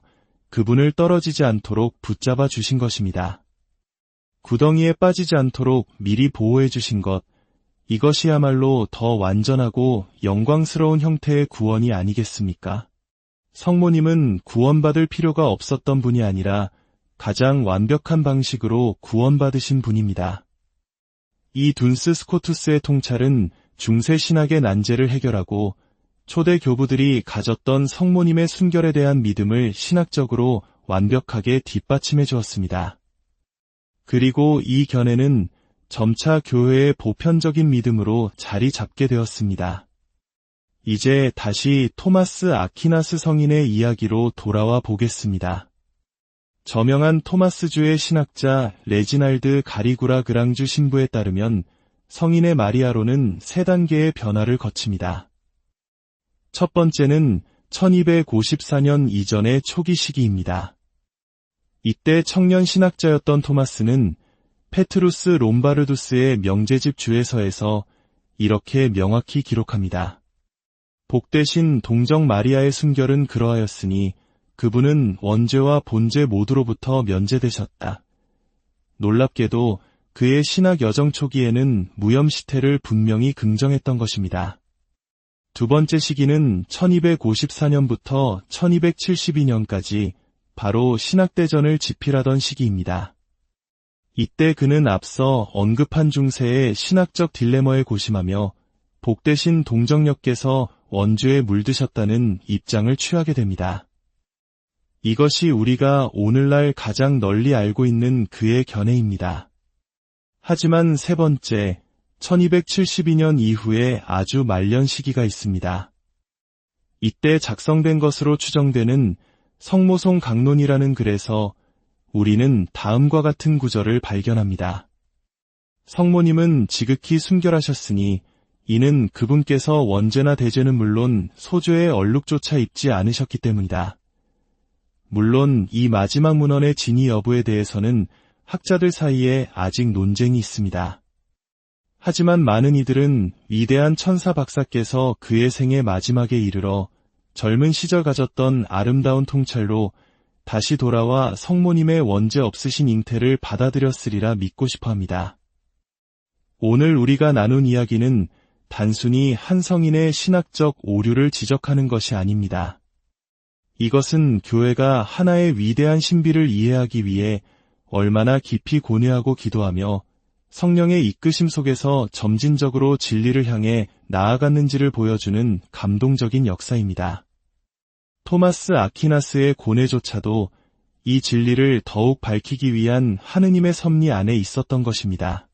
그분을 떨어지지 않도록 붙잡아 주신 것입니다. 구덩이에 빠지지 않도록 미리 보호해 주신 것, 이것이야말로 더 완전하고 영광스러운 형태의 구원이 아니겠습니까? 성모님은 구원받을 필요가 없었던 분이 아니라 가장 완벽한 방식으로 구원받으신 분입니다. 이 둔스 스코투스의 통찰은 중세 신학의 난제를 해결하고 초대 교부들이 가졌던 성모님의 순결에 대한 믿음을 신학적으로 완벽하게 뒷받침해 주었습니다. 그리고 이 견해는 점차 교회의 보편적인 믿음으로 자리 잡게 되었습니다. 이제 다시 토마스 아퀴나스 성인의 이야기로 돌아와 보겠습니다. 저명한 토마스주의 신학자 레지날드 가리구라 그랑주 신부에 따르면 성인의 마리아로는 세 단계의 변화를 거칩니다. 첫 번째는 1254년 이전의 초기 시기입니다. 이때 청년 신학자였던 토마스는 페트루스 롬바르두스의 명제집 주에서에서 이렇게 명확히 기록합니다. 복되신 동정 마리아의 순결은 그러하였으니 그분은 원죄와 본죄 모두로부터 면제되셨다. 놀랍게도 그의 신학 여정 초기에는 무염시태를 분명히 긍정했던 것입니다. 두 번째 시기는 1254년부터 1272년까지 바로 신학대전을 집필하던 시기입니다. 이때 그는 앞서 언급한 중세의 신학적 딜레마에 고심하며 복되신 동정녀께서 원죄에 물드셨다는 입장을 취하게 됩니다. 이것이 우리가 오늘날 가장 널리 알고 있는 그의 견해입니다. 하지만 세 번째, 1272년 이후에 아주 말년 시기가 있습니다. 이때 작성된 것으로 추정되는 성모송 강론이라는 글에서 우리는 다음과 같은 구절을 발견합니다. 성모님은 지극히 순결하셨으니 이는 그분께서 원죄나 대죄는 물론 소죄의 얼룩조차 입지 않으셨기 때문이다. 물론 이 마지막 문헌의 진위 여부에 대해서는 학자들 사이에 아직 논쟁이 있습니다. 하지만 많은 이들은 위대한 천사 박사께서 그의 생의 마지막에 이르러 젊은 시절 가졌던 아름다운 통찰로 다시 돌아와 성모님의 원죄 없으신 잉태를 받아들였으리라 믿고 싶어합니다. 오늘 우리가 나눈 이야기는 단순히 한 성인의 신학적 오류를 지적하는 것이 아닙니다. 이것은 교회가 하나의 위대한 신비를 이해하기 위해 얼마나 깊이 고뇌하고 기도하며 성령의 이끄심 속에서 점진적으로 진리를 향해 나아갔는지를 보여주는 감동적인 역사입니다. 토마스 아퀴나스의 고뇌조차도 이 진리를 더욱 밝히기 위한 하느님의 섭리 안에 있었던 것입니다.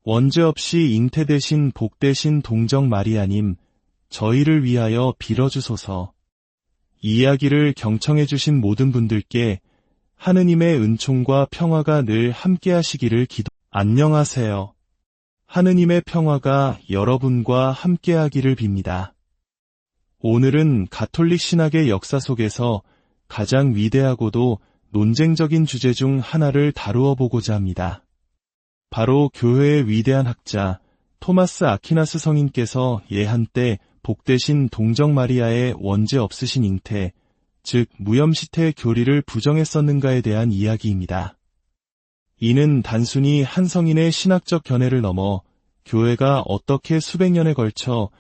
원죄 없이 잉태되신 복되신 동정 마리아님, 저희를 위하여 빌어주소서. 이 이야기를 경청해 주신 모든 분들께 하느님의 은총과 평화가 늘 함께하시기를 안녕하세요. 하느님의 평화가 여러분과 함께하기를 빕니다. 오늘은 가톨릭 신학의 역사 속에서 가장 위대하고도 논쟁적인 주제 중 하나를 다루어 보고자 합니다. 바로 교회의 위대한 학자 토마스 아퀴나스 성인께서 예한때 복되신 동정 마리아의 원죄 없으신 잉태, 즉 무염시태 교리를 부정했었는가에 대한 이야기입니다. 이는 단순히 한 성인의 신학적 견해를 넘어 교회가 어떻게 수백 년에 걸쳐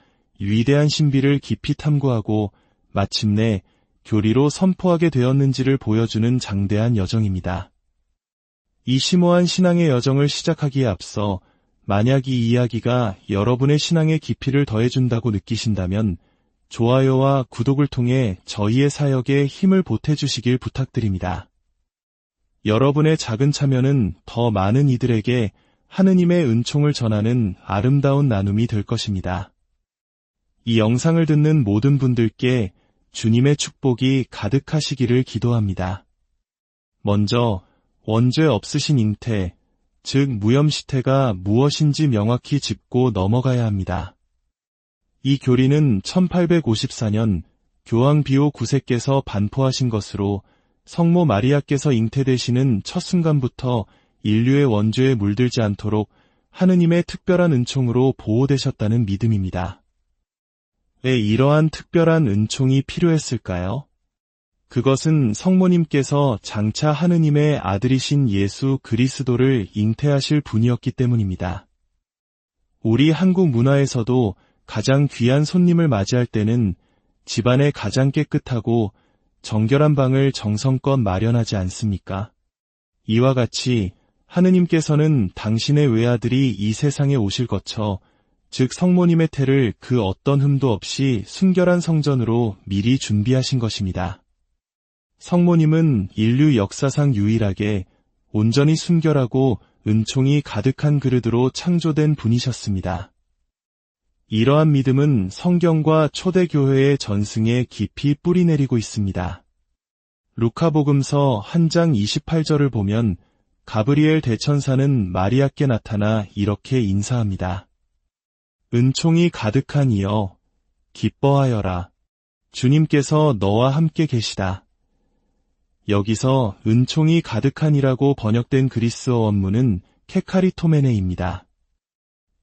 위대한 신비를 깊이 탐구하고 마침내 교리로 선포하게 되었는지를 보여주는 장대한 여정입니다. 이 심오한 신앙의 여정을 시작하기에 앞서 만약 이 이야기가 여러분의 신앙의 깊이를 더해준다고 느끼신다면 좋아요와 구독을 통해 저희의 사역에 힘을 보태주시길 부탁드립니다. 여러분의 작은 참여는 더 많은 이들에게 하느님의 은총을 전하는 아름다운 나눔이 될 것입니다. 이 영상을 듣는 모든 분들께 주님의 축복이 가득하시기를 기도합니다. 먼저 원죄 없으신 잉태, 즉 무염시태가 무엇인지 명확히 짚고 넘어가야 합니다. 이 교리는 1854년 교황 비오 9세께서 반포하신 것으로 성모 마리아께서 잉태되시는 첫 순간부터 인류의 원죄에 물들지 않도록 하느님의 특별한 은총으로 보호되셨다는 믿음입니다. 왜 이러한 특별한 은총이 필요했을까요? 그것은 성모님께서 장차 하느님의 아들이신 예수 그리스도를 잉태하실 분이었기 때문입니다. 우리 한국 문화에서도 가장 귀한 손님을 맞이할 때는 집안의 가장 깨끗하고 정결한 방을 정성껏 마련하지 않습니까? 이와 같이 하느님께서는 당신의 외아들이 이 세상에 오실 것처, 즉 성모님의 태를 그 어떤 흠도 없이 순결한 성전으로 미리 준비하신 것입니다. 성모님은 인류 역사상 유일하게 온전히 순결하고 은총이 가득한 그릇으로 창조된 분이셨습니다. 이러한 믿음은 성경과 초대교회의 전승에 깊이 뿌리내리고 있습니다. 루카복음서 1장 28절을 보면 가브리엘 대천사는 마리아께 나타나 이렇게 인사합니다. 은총이 가득한 이여, 기뻐하여라. 주님께서 너와 함께 계시다. 여기서 은총이 가득한이라고 번역된 그리스어 원문은 케카리토메네입니다.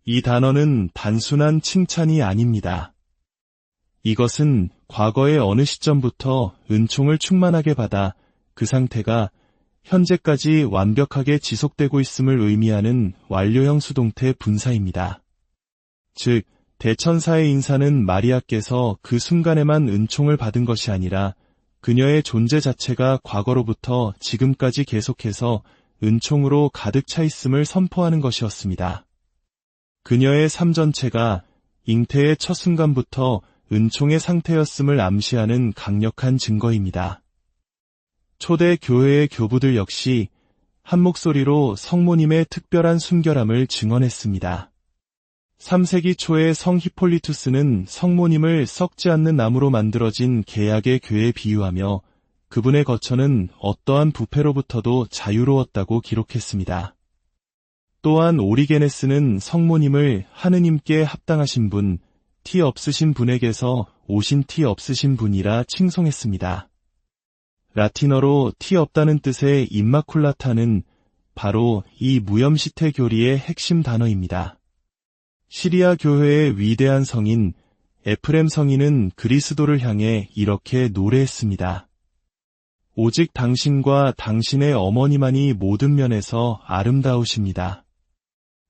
이 단어는 단순한 칭찬이 아닙니다. 이것은 과거의 어느 시점부터 은총을 충만하게 받아 그 상태가 현재까지 완벽하게 지속되고 있음을 의미하는 완료형 수동태 분사입니다. 즉, 대천사의 인사는 마리아께서 그 순간에만 은총을 받은 것이 아니라 그녀의 존재 자체가 과거로부터 지금까지 계속해서 은총으로 가득 차 있음을 선포하는 것이었습니다. 그녀의 삶 전체가 잉태의 첫 순간부터 은총의 상태였음을 암시하는 강력한 증거입니다. 초대 교회의 교부들 역시 한 목소리로 성모님의 특별한 순결함을 증언했습니다. 3세기 초의 성 히폴리투스는 성모님을 썩지 않는 나무로 만들어진 계약의 궤에 비유하며 그분의 거처는 어떠한 부패로부터도 자유로웠다고 기록했습니다. 또한 오리게네스는 성모님을 하느님께 합당하신 분, 티 없으신 분에게서 오신 티 없으신 분이라 칭송했습니다. 라틴어로 티 없다는 뜻의 임마쿨라타는 바로 이 무염시태 교리의 핵심 단어입니다. 시리아 교회의 위대한 성인 에프렘 성인은 그리스도를 향해 이렇게 노래했습니다. 오직 당신과 당신의 어머니만이 모든 면에서 아름다우십니다.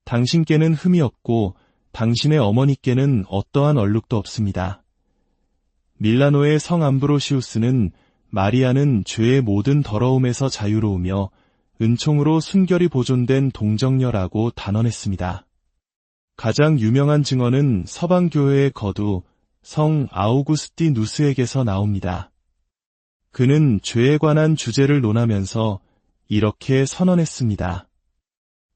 당신께는 흠이 없고 당신의 어머니께는 어떠한 얼룩도 없습니다. 밀라노의 성 암브로시우스는 마리아는 죄의 모든 더러움에서 자유로우며 은총으로 순결이 보존된 동정녀라고 단언했습니다. 가장 유명한 증언은 서방교회의 거두 성 아우구스티누스에게서 나옵니다. 그는 죄에 관한 주제를 논하면서 이렇게 선언했습니다.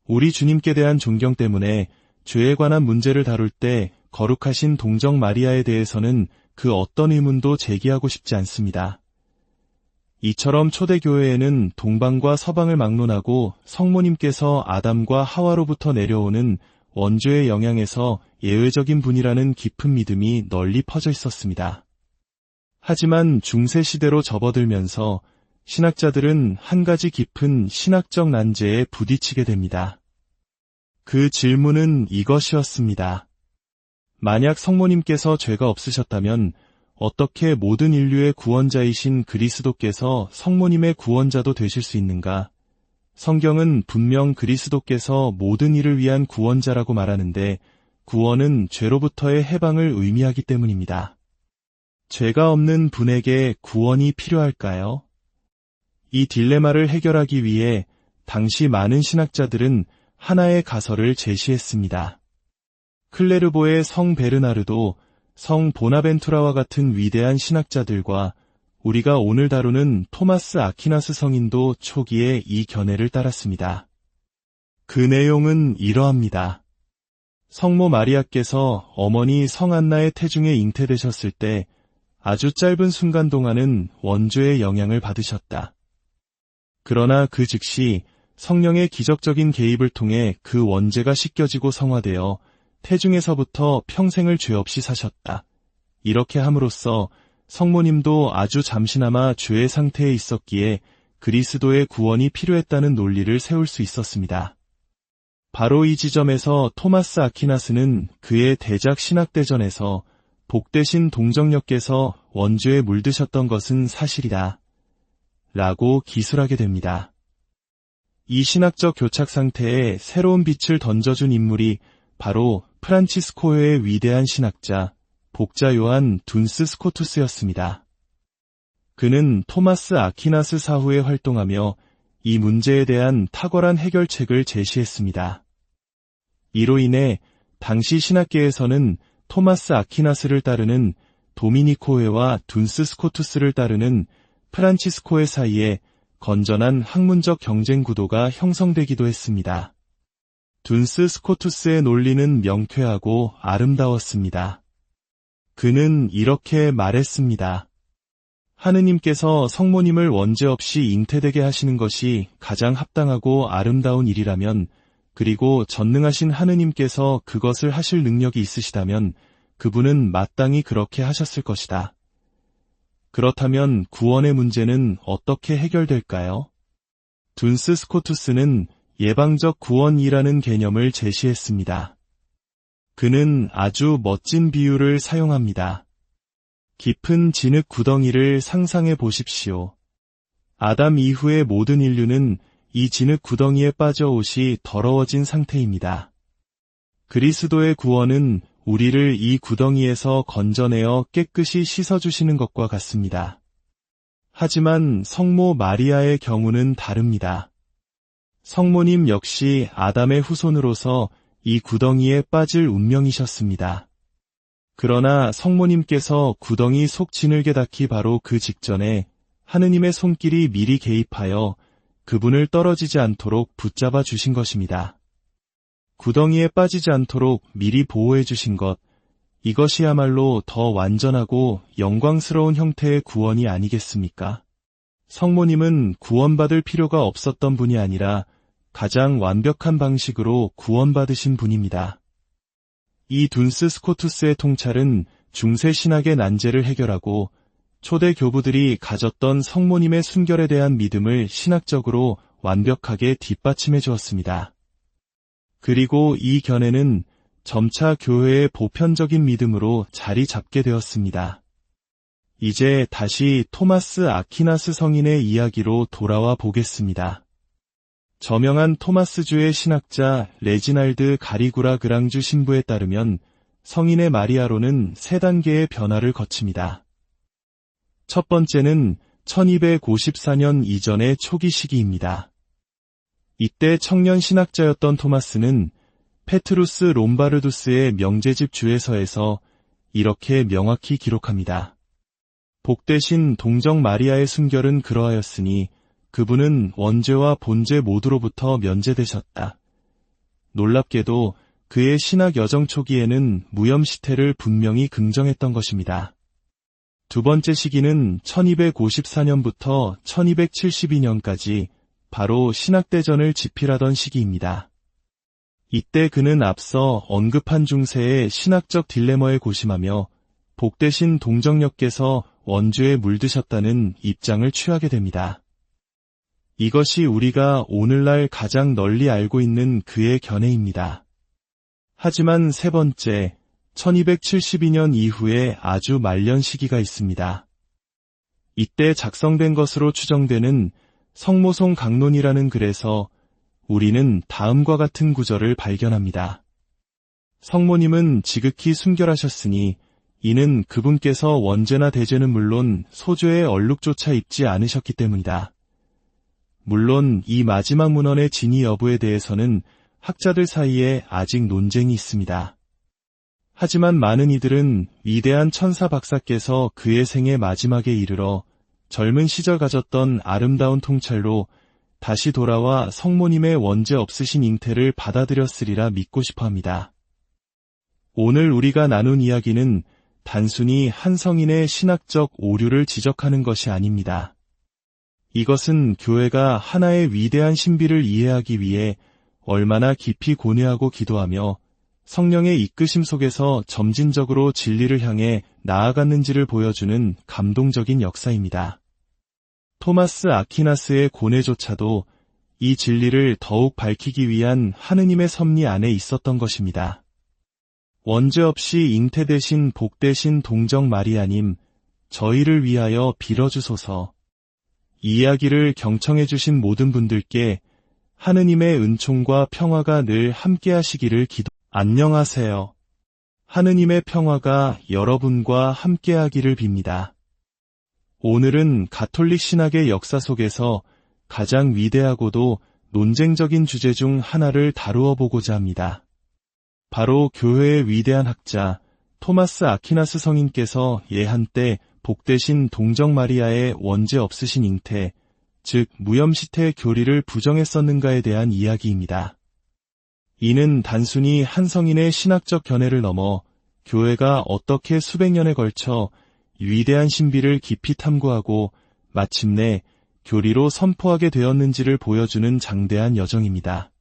우리 주님께 대한 존경 때문에 죄에 관한 문제를 다룰 때 거룩하신 동정 마리아에 대해서는 그 어떤 의문도 제기하고 싶지 않습니다. 이처럼 초대교회에는 동방과 서방을 막론하고 성모님께서 아담과 하와로부터 내려오는 원죄의 영향에서 예외적인 분이라는 깊은 믿음이 널리 퍼져 있었습니다. 하지만 중세시대로 접어들면서 신학자들은 한 가지 깊은 신학적 난제에 부딪히게 됩니다. 그 질문은 이것이었습니다. 만약 성모님께서 죄가 없으셨다면 어떻게 모든 인류의 구원자이신 그리스도께서 성모님의 구원자도 되실 수 있는가? 성경은 분명 그리스도께서 모든 일을 위한 구원자라고 말하는데 구원은 죄로부터의 해방을 의미하기 때문입니다. 죄가 없는 분에게 구원이 필요할까요? 이 딜레마를 해결하기 위해 당시 많은 신학자들은 하나의 가설을 제시했습니다. 클레르보의 성 베르나르도, 성 보나벤투라와 같은 위대한 신학자들과 우리가 오늘 다루는 토마스 아퀴나스 성인도 초기에 이 견해를 따랐습니다. 그 내용은 이러합니다. 성모 마리아께서 어머니 성안나의 태중에 잉태되셨을 때 아주 짧은 순간 동안은 원죄의 영향을 받으셨다. 그러나 그 즉시 성령의 기적적인 개입을 통해 그 원죄가 씻겨지고 성화되어 태중에서부터 평생을 죄 없이 사셨다. 이렇게 함으로써 성모님도 아주 잠시나마 죄의 상태에 있었기에 그리스도의 구원이 필요했다는 논리를 세울 수 있었습니다. 바로 이 지점에서 토마스 아퀴나스는 그의 대작 신학대전에서 복되신 동정녀께서 원죄에 물드셨던 것은 사실이다 라고 기술하게 됩니다. 이 신학적 교착 상태에 새로운 빛을 던져준 인물이 바로 프란치스코의 위대한 신학자 복자 요한 둔스 스코투스였습니다. 그는 토마스 아퀴나스 사후에 활동하며 이 문제에 대한 탁월한 해결책을 제시했습니다. 이로 인해 당시 신학계에서는 토마스 아퀴나스를 따르는 도미니코회와 둔스 스코투스를 따르는 프란치스코회 사이에 건전한 학문적 경쟁 구도가 형성되기도 했습니다. 둔스 스코투스의 논리는 명쾌하고 아름다웠습니다. 그는 이렇게 말했습니다. 하느님께서 성모님을 원죄 없이 잉태되게 하시는 것이 가장 합당하고 아름다운 일이라면, 그리고 전능하신 하느님께서 그것을 하실 능력이 있으시다면 그분은 마땅히 그렇게 하셨을 것이다. 그렇다면 구원의 문제는 어떻게 해결될까요? 둔스 스코투스는 예방적 구원이라는 개념을 제시했습니다. 그는 아주 멋진 비유를 사용합니다. 깊은 진흙 구덩이를 상상해 보십시오. 아담 이후의 모든 인류는 이 진흙 구덩이에 빠져 옷이 더러워진 상태입니다. 그리스도의 구원은 우리를 이 구덩이에서 건져내어 깨끗이 씻어주시는 것과 같습니다. 하지만 성모 마리아의 경우는 다릅니다. 성모님 역시 아담의 후손으로서 이 구덩이에 빠질 운명이셨습니다. 그러나 성모님께서 구덩이 속 진흙에 닿기 바로 그 직전에 하느님의 손길이 미리 개입하여 그분을 떨어지지 않도록 붙잡아 주신 것입니다. 구덩이에 빠지지 않도록 미리 보호해 주신 것, 이것이야말로 더 완전하고 영광스러운 형태의 구원이 아니겠습니까? 성모님은 구원받을 필요가 없었던 분이 아니라 가장 완벽한 방식으로 구원받으신 분입니다. 이 둔스 스코투스의 통찰은 중세 신학의 난제를 해결하고 초대 교부들이 가졌던 성모님의 순결에 대한 믿음을 신학적으로 완벽하게 뒷받침해 주었습니다. 그리고 이 견해는 점차 교회의 보편적인 믿음으로 자리 잡게 되었습니다. 이제 다시 토마스 아퀴나스 성인의 이야기로 돌아와 보겠습니다. 저명한 토마스주의 신학자 레지날드 가리구라 그랑주 신부에 따르면 성인의 마리아로는 세 단계의 변화를 거칩니다. 첫 번째는 1254년 이전의 초기 시기입니다. 이때 청년 신학자였던 토마스는 페트루스 롬바르두스의 명제집 주에서에서 이렇게 명확히 기록합니다. 복되신 동정 마리아의 순결은 그러하였으니 그분은 원죄와 본죄 모두로부터 면제되셨다. 놀랍게도 그의 신학 여정 초기에는 무염시태를 분명히 긍정했던 것입니다. 두 번째 시기는 1254년부터 1272년까지 바로 신학대전을 집필하던 시기입니다. 이때 그는 앞서 언급한 중세의 신학적 딜레마에 고심하며 복되신 동정녀께서 원죄에 물드셨다는 입장을 취하게 됩니다. 이것이 우리가 오늘날 가장 널리 알고 있는 그의 견해입니다. 하지만 세 번째, 1272년 이후에 아주 말년 시기가 있습니다. 이때 작성된 것으로 추정되는 성모송 강론이라는 글에서 우리는 다음과 같은 구절을 발견합니다. 성모님은 지극히 순결하셨으니 이는 그분께서 원죄나 대죄는 물론 소죄의 얼룩조차 입지 않으셨기 때문이다. 물론 이 마지막 문헌의 진위 여부에 대해서는 학자들 사이에 아직 논쟁이 있습니다. 하지만 많은 이들은 위대한 천사 박사께서 그의 생의 마지막에 이르러 젊은 시절 가졌던 아름다운 통찰로 다시 돌아와 성모님의 원죄 없으신 잉태를 받아들였으리라 믿고 싶어합니다. 오늘 우리가 나눈 이야기는 단순히 한 성인의 신학적 오류를 지적하는 것이 아닙니다. 이것은 교회가 하나의 위대한 신비를 이해하기 위해 얼마나 깊이 고뇌하고 기도하며 성령의 이끄심 속에서 점진적으로 진리를 향해 나아갔는지를 보여주는 감동적인 역사입니다. 토마스 아퀴나스의 고뇌조차도 이 진리를 더욱 밝히기 위한 하느님의 섭리 안에 있었던 것입니다. 원죄 없이 잉태되신 복되신 동정 마리아님, 저희를 위하여 빌어주소서. 이 이야기를 경청해 주신 모든 분들께 하느님의 은총과 평화가 늘 함께하시기를 안녕하세요. 하느님의 평화가 여러분과 함께하기를 빕니다. 오늘은 가톨릭 신학의 역사 속에서 가장 위대하고도 논쟁적인 주제 중 하나를 다루어 보고자 합니다. 바로 교회의 위대한 학자 토마스 아퀴나스 성인께서 예한때 복되신 동정 마리아의 원죄 없으신 잉태, 즉 무염시태 교리를 부정했었는가에 대한 이야기입니다. 이는 단순히 한 성인의 신학적 견해를 넘어 교회가 어떻게 수백 년에 걸쳐 위대한 신비를 깊이 탐구하고 마침내 교리로 선포하게 되었는지를 보여주는 장대한 여정입니다.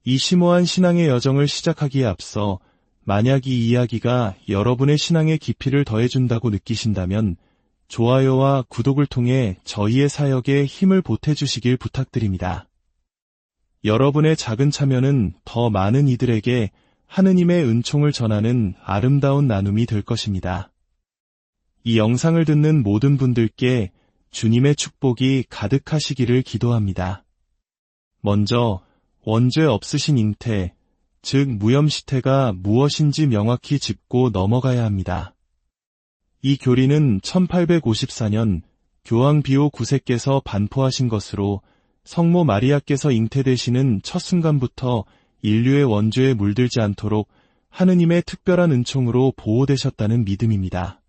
이 심오한 신앙의 여정을 시작하기에 앞서 만약 이 이야기가 여러분의 신앙의 깊이를 더해준다고 느끼신다면 좋아요와 구독을 통해 저희의 사역에 힘을 보태주시길 부탁드립니다. 여러분의 작은 참여는 더 많은 이들에게 하느님의 은총을 전하는 아름다운 나눔이 될 것입니다. 이 영상을 듣는 모든 분들께 주님의 축복이 가득하시기를 기도합니다. 먼저 원죄 없으신 잉태, 즉 무염시태가 무엇인지 명확히 짚고 넘어가야 합니다. 이 교리는 1854년 교황 비오 9세께서 반포하신 것으로 성모 마리아께서 잉태되시는 첫 순간부터 인류의 원죄에 물들지 않도록 하느님의 특별한 은총으로 보호되셨다는 믿음입니다.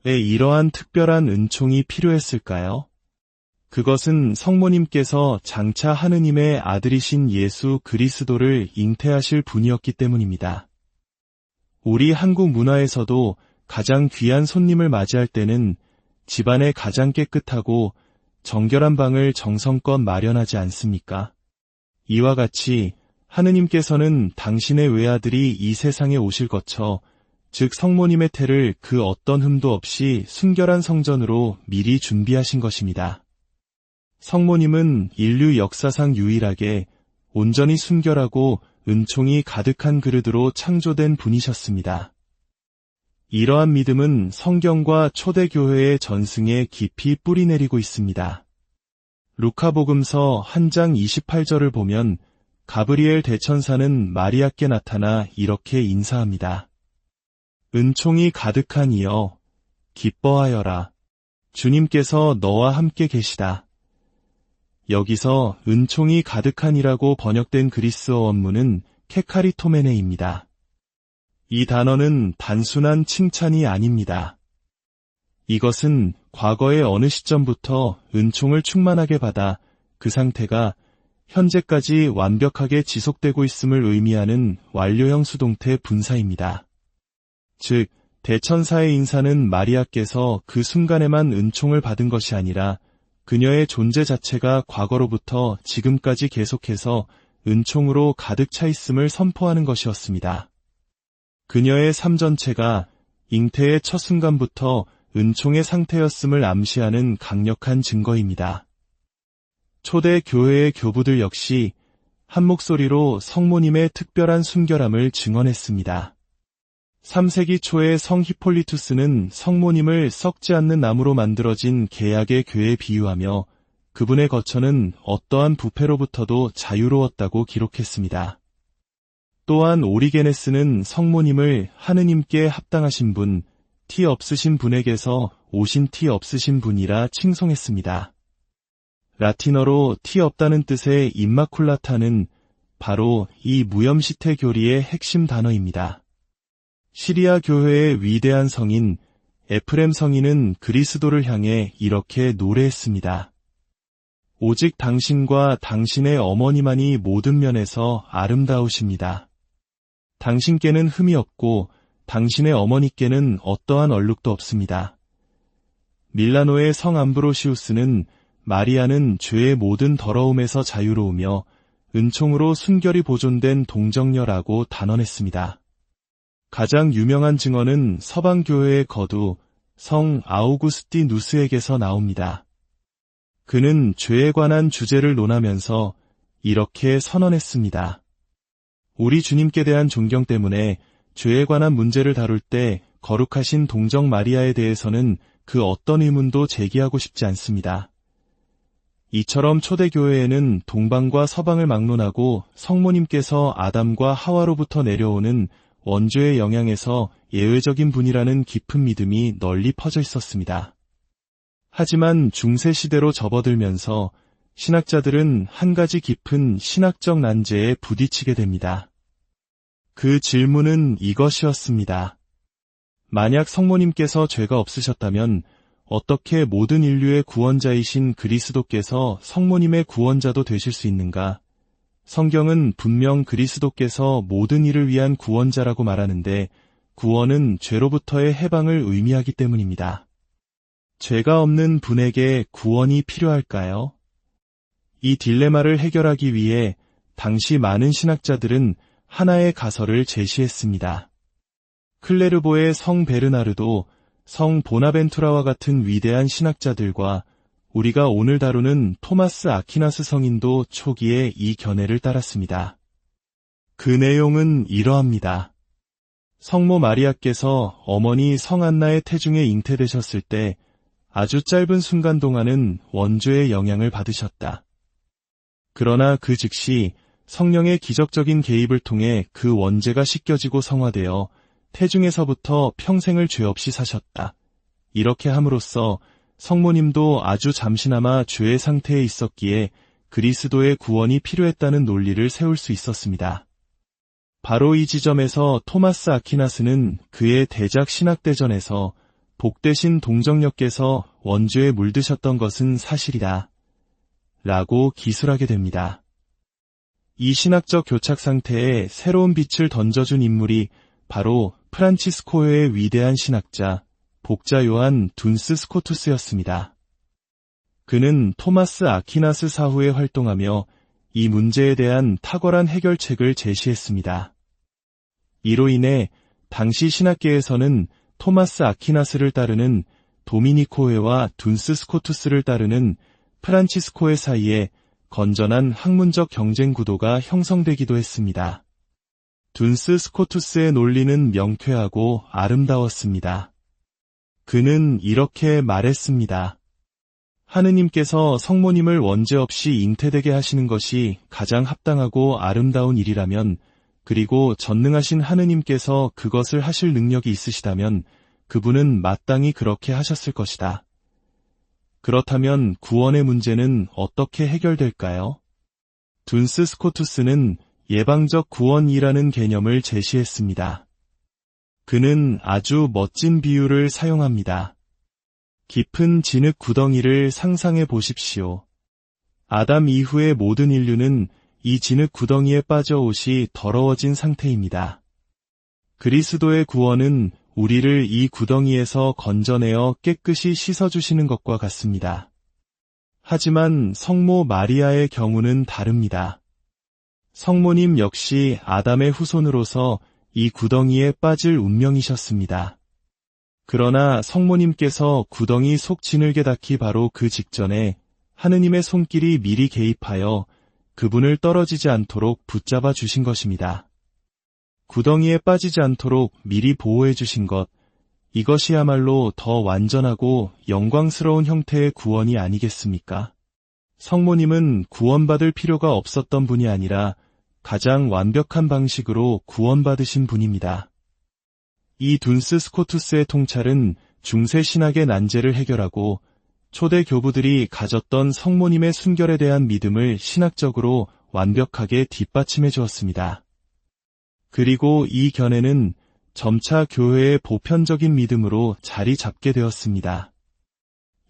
왜 이러한 특별한 은총이 필요했을까요? 그것은 성모님께서 장차 하느님의 아들이신 예수 그리스도를 잉태하실 분이었기 때문입니다. 우리 한국 문화에서도 가장 귀한 손님을 맞이할 때는 집안의 가장 깨끗하고 정결한 방을 정성껏 마련하지 않습니까? 이와 같이 하느님께서는 당신의 외아들이 이 세상에 오실 것처 즉 성모님의 태를 그 어떤 흠도 없이 순결한 성전으로 미리 준비하신 것입니다. 성모님은 인류 역사상 유일하게 온전히 순결하고 은총이 가득한 그릇으로 창조된 분이셨습니다. 이러한 믿음은 성경과 초대교회의 전승에 깊이 뿌리내리고 있습니다. 루카복음서 1장 28절을 보면 가브리엘 대천사는 마리아께 나타나 이렇게 인사합니다. 은총이 가득한 이여, 기뻐하여라. 주님께서 너와 함께 계시다. 여기서 은총이 가득한이라고 번역된 그리스어 원문은 케카리토메네입니다. 이 단어는 단순한 칭찬이 아닙니다. 이것은 과거의 어느 시점부터 은총을 충만하게 받아 그 상태가 현재까지 완벽하게 지속되고 있음을 의미하는 완료형 수동태 분사입니다. 즉, 대천사의 인사는 마리아께서 그 순간에만 은총을 받은 것이 아니라 그녀의 존재 자체가 과거로부터 지금까지 계속해서 은총으로 가득 차 있음을 선포하는 것이었습니다. 그녀의 삶 전체가 잉태의 첫 순간부터 은총의 상태였음을 암시하는 강력한 증거입니다. 초대 교회의 교부들 역시 한 목소리로 성모님의 특별한 순결함을 증언했습니다. 3세기 초에 성 히폴리투스는 성모님을 썩지 않는 나무로 만들어진 계약의 궤에 비유하며 그분의 거처는 어떠한 부패로부터도 자유로웠다고 기록했습니다. 또한 오리게네스는 성모님을 하느님께 합당하신 분, 티 없으신 분에게서 오신 티 없으신 분이라 칭송했습니다. 라틴어로 티 없다는 뜻의 임마쿨라타는 바로 이 무염시태 교리의 핵심 단어입니다. 시리아 교회의 위대한 성인 에프렘 성인은 그리스도를 향해 이렇게 노래했습니다. 오직 당신과 당신의 어머니만이 모든 면에서 아름다우십니다. 당신께는 흠이 없고 당신의 어머니께는 어떠한 얼룩도 없습니다. 밀라노의 성 암브로시우스는 마리아는 죄의 모든 더러움에서 자유로우며 은총으로 순결이 보존된 동정녀라고 단언했습니다. 가장 유명한 증언은 서방교회의 거두 성 아우구스티누스에게서 나옵니다. 그는 죄에 관한 주제를 논하면서 이렇게 선언했습니다. 우리 주님께 대한 존경 때문에 죄에 관한 문제를 다룰 때 거룩하신 동정 마리아에 대해서는 그 어떤 의문도 제기하고 싶지 않습니다. 이처럼 초대교회에는 동방과 서방을 막론하고 성모님께서 아담과 하와로부터 내려오는 원죄의 영향에서 예외적인 분이라는 깊은 믿음이 널리 퍼져 있었습니다. 하지만 중세시대로 접어들면서 신학자들은 한 가지 깊은 신학적 난제에 부딪히게 됩니다. 그 질문은 이것이었습니다. 만약 성모님께서 죄가 없으셨다면 어떻게 모든 인류의 구원자이신 그리스도께서 성모님의 구원자도 되실 수 있는가? 성경은 분명 그리스도께서 모든 이를 위한 구원자라고 말하는데 구원은 죄로부터의 해방을 의미하기 때문입니다. 죄가 없는 분에게 구원이 필요할까요? 이 딜레마를 해결하기 위해 당시 많은 신학자들은 하나의 가설을 제시했습니다. 클레르보의 성 베르나르도, 성 보나벤투라와 같은 위대한 신학자들과 우리가 오늘 다루는 토마스 아퀴나스 성인도 초기에 이 견해를 따랐습니다. 그 내용은 이러합니다. 성모 마리아께서 어머니 성안나의 태중에 잉태되셨을 때 아주 짧은 순간 동안은 원죄의 영향을 받으셨다. 그러나 그 즉시 성령의 기적적인 개입을 통해 그 원죄가 씻겨지고 성화되어 태중에서부터 평생을 죄 없이 사셨다. 이렇게 함으로써 성모님도 아주 잠시나마 죄의 상태에 있었기에 그리스도의 구원이 필요했다는 논리를 세울 수 있었습니다. 바로 이 지점에서 토마스 아퀴나스는 그의 대작 신학대전에서 복되신 동정녀께서 원죄에 물드셨던 것은 사실이다 라고 기술하게 됩니다. 이 신학적 교착 상태에 새로운 빛을 던져준 인물이 바로 프란치스코의 위대한 신학자 복자 요한 둔스 스코투스였습니다. 그는 토마스 아퀴나스 사후에 활동하며 이 문제에 대한 탁월한 해결책을 제시했습니다. 이로 인해 당시 신학계에서는 토마스 아퀴나스를 따르는 도미니코회와 둔스 스코투스를 따르는 프란치스코회 사이에 건전한 학문적 경쟁 구도가 형성되기도 했습니다. 둔스 스코투스의 논리는 명쾌하고 아름다웠습니다. 그는 이렇게 말했습니다. 하느님께서 성모님을 원죄 없이 잉태되게 하시는 것이 가장 합당하고 아름다운 일이라면, 그리고 전능하신 하느님께서 그것을 하실 능력이 있으시다면 그분은 마땅히 그렇게 하셨을 것이다. 그렇다면 구원의 문제는 어떻게 해결될까요? 둔스 스코투스는 예방적 구원이라는 개념을 제시했습니다. 그는 아주 멋진 비유를 사용합니다. 깊은 진흙 구덩이를 상상해 보십시오. 아담 이후의 모든 인류는 이 진흙 구덩이에 빠져 옷이 더러워진 상태입니다. 그리스도의 구원은 우리를 이 구덩이에서 건져내어 깨끗이 씻어주시는 것과 같습니다. 하지만 성모 마리아의 경우는 다릅니다. 성모님 역시 아담의 후손으로서 이 구덩이에 빠질 운명이셨습니다. 그러나 성모님께서 구덩이 속 진흙에 닿기 바로 그 직전에 하느님의 손길이 미리 개입하여 그분을 떨어지지 않도록 붙잡아 주신 것입니다. 구덩이에 빠지지 않도록 미리 보호해 주신 것, 이것이야말로 더 완전하고 영광스러운 형태의 구원이 아니겠습니까? 성모님은 구원받을 필요가 없었던 분이 아니라 가장 완벽한 방식으로 구원받으신 분입니다. 이 둔스 스코투스의 통찰은 중세 신학의 난제를 해결하고 초대 교부들이 가졌던 성모님의 순결에 대한 믿음을 신학적으로 완벽하게 뒷받침해 주었습니다. 그리고 이 견해는 점차 교회의 보편적인 믿음으로 자리 잡게 되었습니다.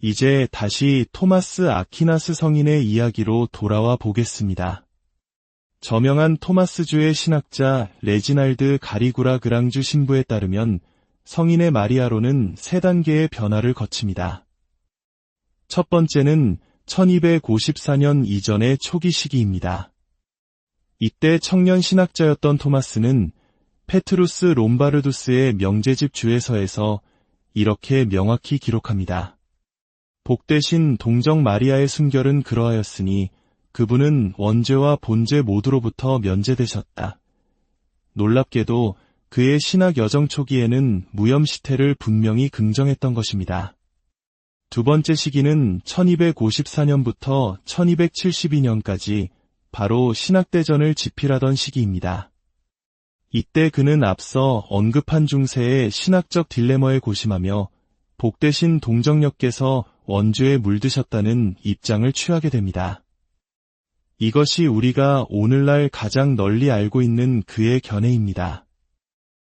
이제 다시 토마스 아퀴나스 성인의 이야기로 돌아와 보겠습니다. 저명한 토마스주의 신학자 레지날드 가리구라 그랑주 신부에 따르면 성인의 마리아로는 세 단계의 변화를 거칩니다. 첫 번째는 1254년 이전의 초기 시기입니다. 이때 청년 신학자였던 토마스는 페트루스 롬바르두스의 명제집 주에서에서 이렇게 명확히 기록합니다. 복되신 동정 마리아의 순결은 그러하였으니 그분은 원죄와 본죄 모두로부터 면제되셨다. 놀랍게도 그의 신학 여정 초기에는 무염시태를 분명히 긍정했던 것입니다. 두 번째 시기는 1254년부터 1272년까지 바로 신학대전을 집필하던 시기입니다. 이때 그는 앞서 언급한 중세의 신학적 딜레마에 고심하며 복되신 동정녀께서 원죄에 물드셨다는 입장을 취하게 됩니다. 이것이 우리가 오늘날 가장 널리 알고 있는 그의 견해입니다.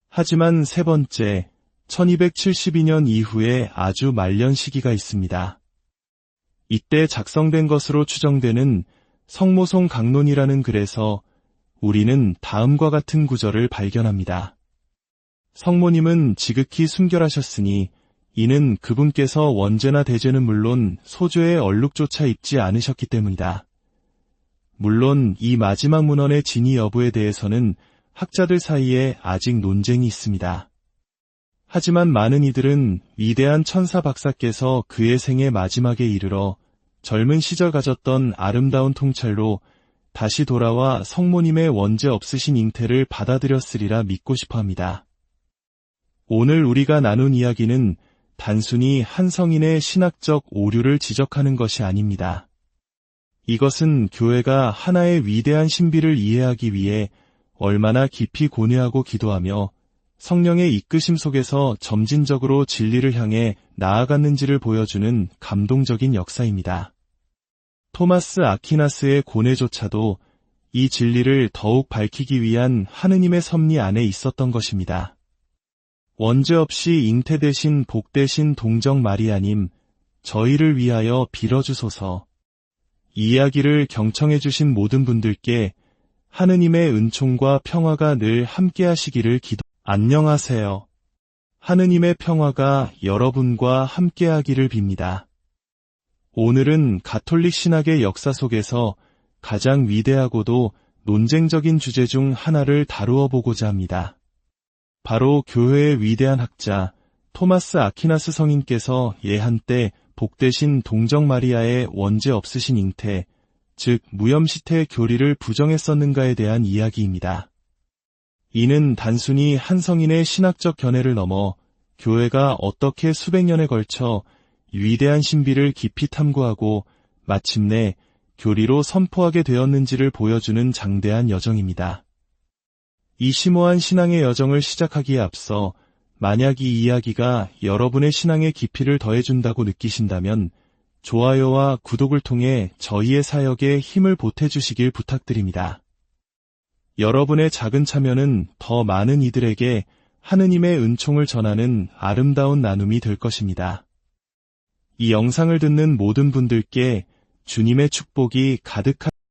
하지만 세 번째, 1272년 이후에 아주 말년 시기가 있습니다. 이때 작성된 것으로 추정되는 성모송 강론이라는 글에서 우리는 다음과 같은 구절을 발견합니다. 성모님은 지극히 순결하셨으니 이는 그분께서 원죄나 대죄는 물론 소죄의 얼룩조차 입지 않으셨기 때문이다. 물론 이 마지막 문헌의 진위 여부에 대해서는 학자들 사이에 아직 논쟁이 있습니다. 하지만 많은 이들은 위대한 천사 박사께서 그의 생의 마지막에 이르러 젊은 시절 가졌던 아름다운 통찰로 다시 돌아와 성모님의 원죄 없으신 잉태를 받아들였으리라 믿고 싶어합니다. 오늘 우리가 나눈 이야기는 단순히 한 성인의 신학적 오류를 지적하는 것이 아닙니다. 이것은 교회가 하나의 위대한 신비를 이해하기 위해 얼마나 깊이 고뇌하고 기도하며 성령의 이끄심 속에서 점진적으로 진리를 향해 나아갔는지를 보여주는 감동적인 역사입니다. 토마스 아퀴나스의 고뇌조차도 이 진리를 더욱 밝히기 위한 하느님의 섭리 안에 있었던 것입니다. 원죄 없이 잉태되신 복되신 동정 마리아님, 저희를 위하여 빌어주소서. 이 이야기를 경청해 주신 모든 분들께 하느님의 은총과 평화가 늘 함께하시기를 안녕하세요. 하느님의 평화가 여러분과 함께하기를 빕니다. 오늘은 가톨릭 신학의 역사 속에서 가장 위대하고도 논쟁적인 주제 중 하나를 다루어 보고자 합니다. 바로 교회의 위대한 학자 토마스 아퀴나스 성인께서 예한때 복되신 동정 마리아의 원죄 없으신 잉태, 즉 무염시태 교리를 부정했었는가에 대한 이야기입니다. 이는 단순히 한 성인의 신학적 견해를 넘어 교회가 어떻게 수백 년에 걸쳐 위대한 신비를 깊이 탐구하고 마침내 교리로 선포하게 되었는지를 보여주는 장대한 여정입니다. 이 심오한 신앙의 여정을 시작하기에 앞서 만약 이 이야기가 여러분의 신앙의 깊이를 더해준다고 느끼신다면 좋아요와 구독을 통해 저희의 사역에 힘을 보태주시길 부탁드립니다. 여러분의 작은 참여는 더 많은 이들에게 하느님의 은총을 전하는 아름다운 나눔이 될 것입니다. 이 영상을 듣는 모든 분들께 주님의 축복이 가득한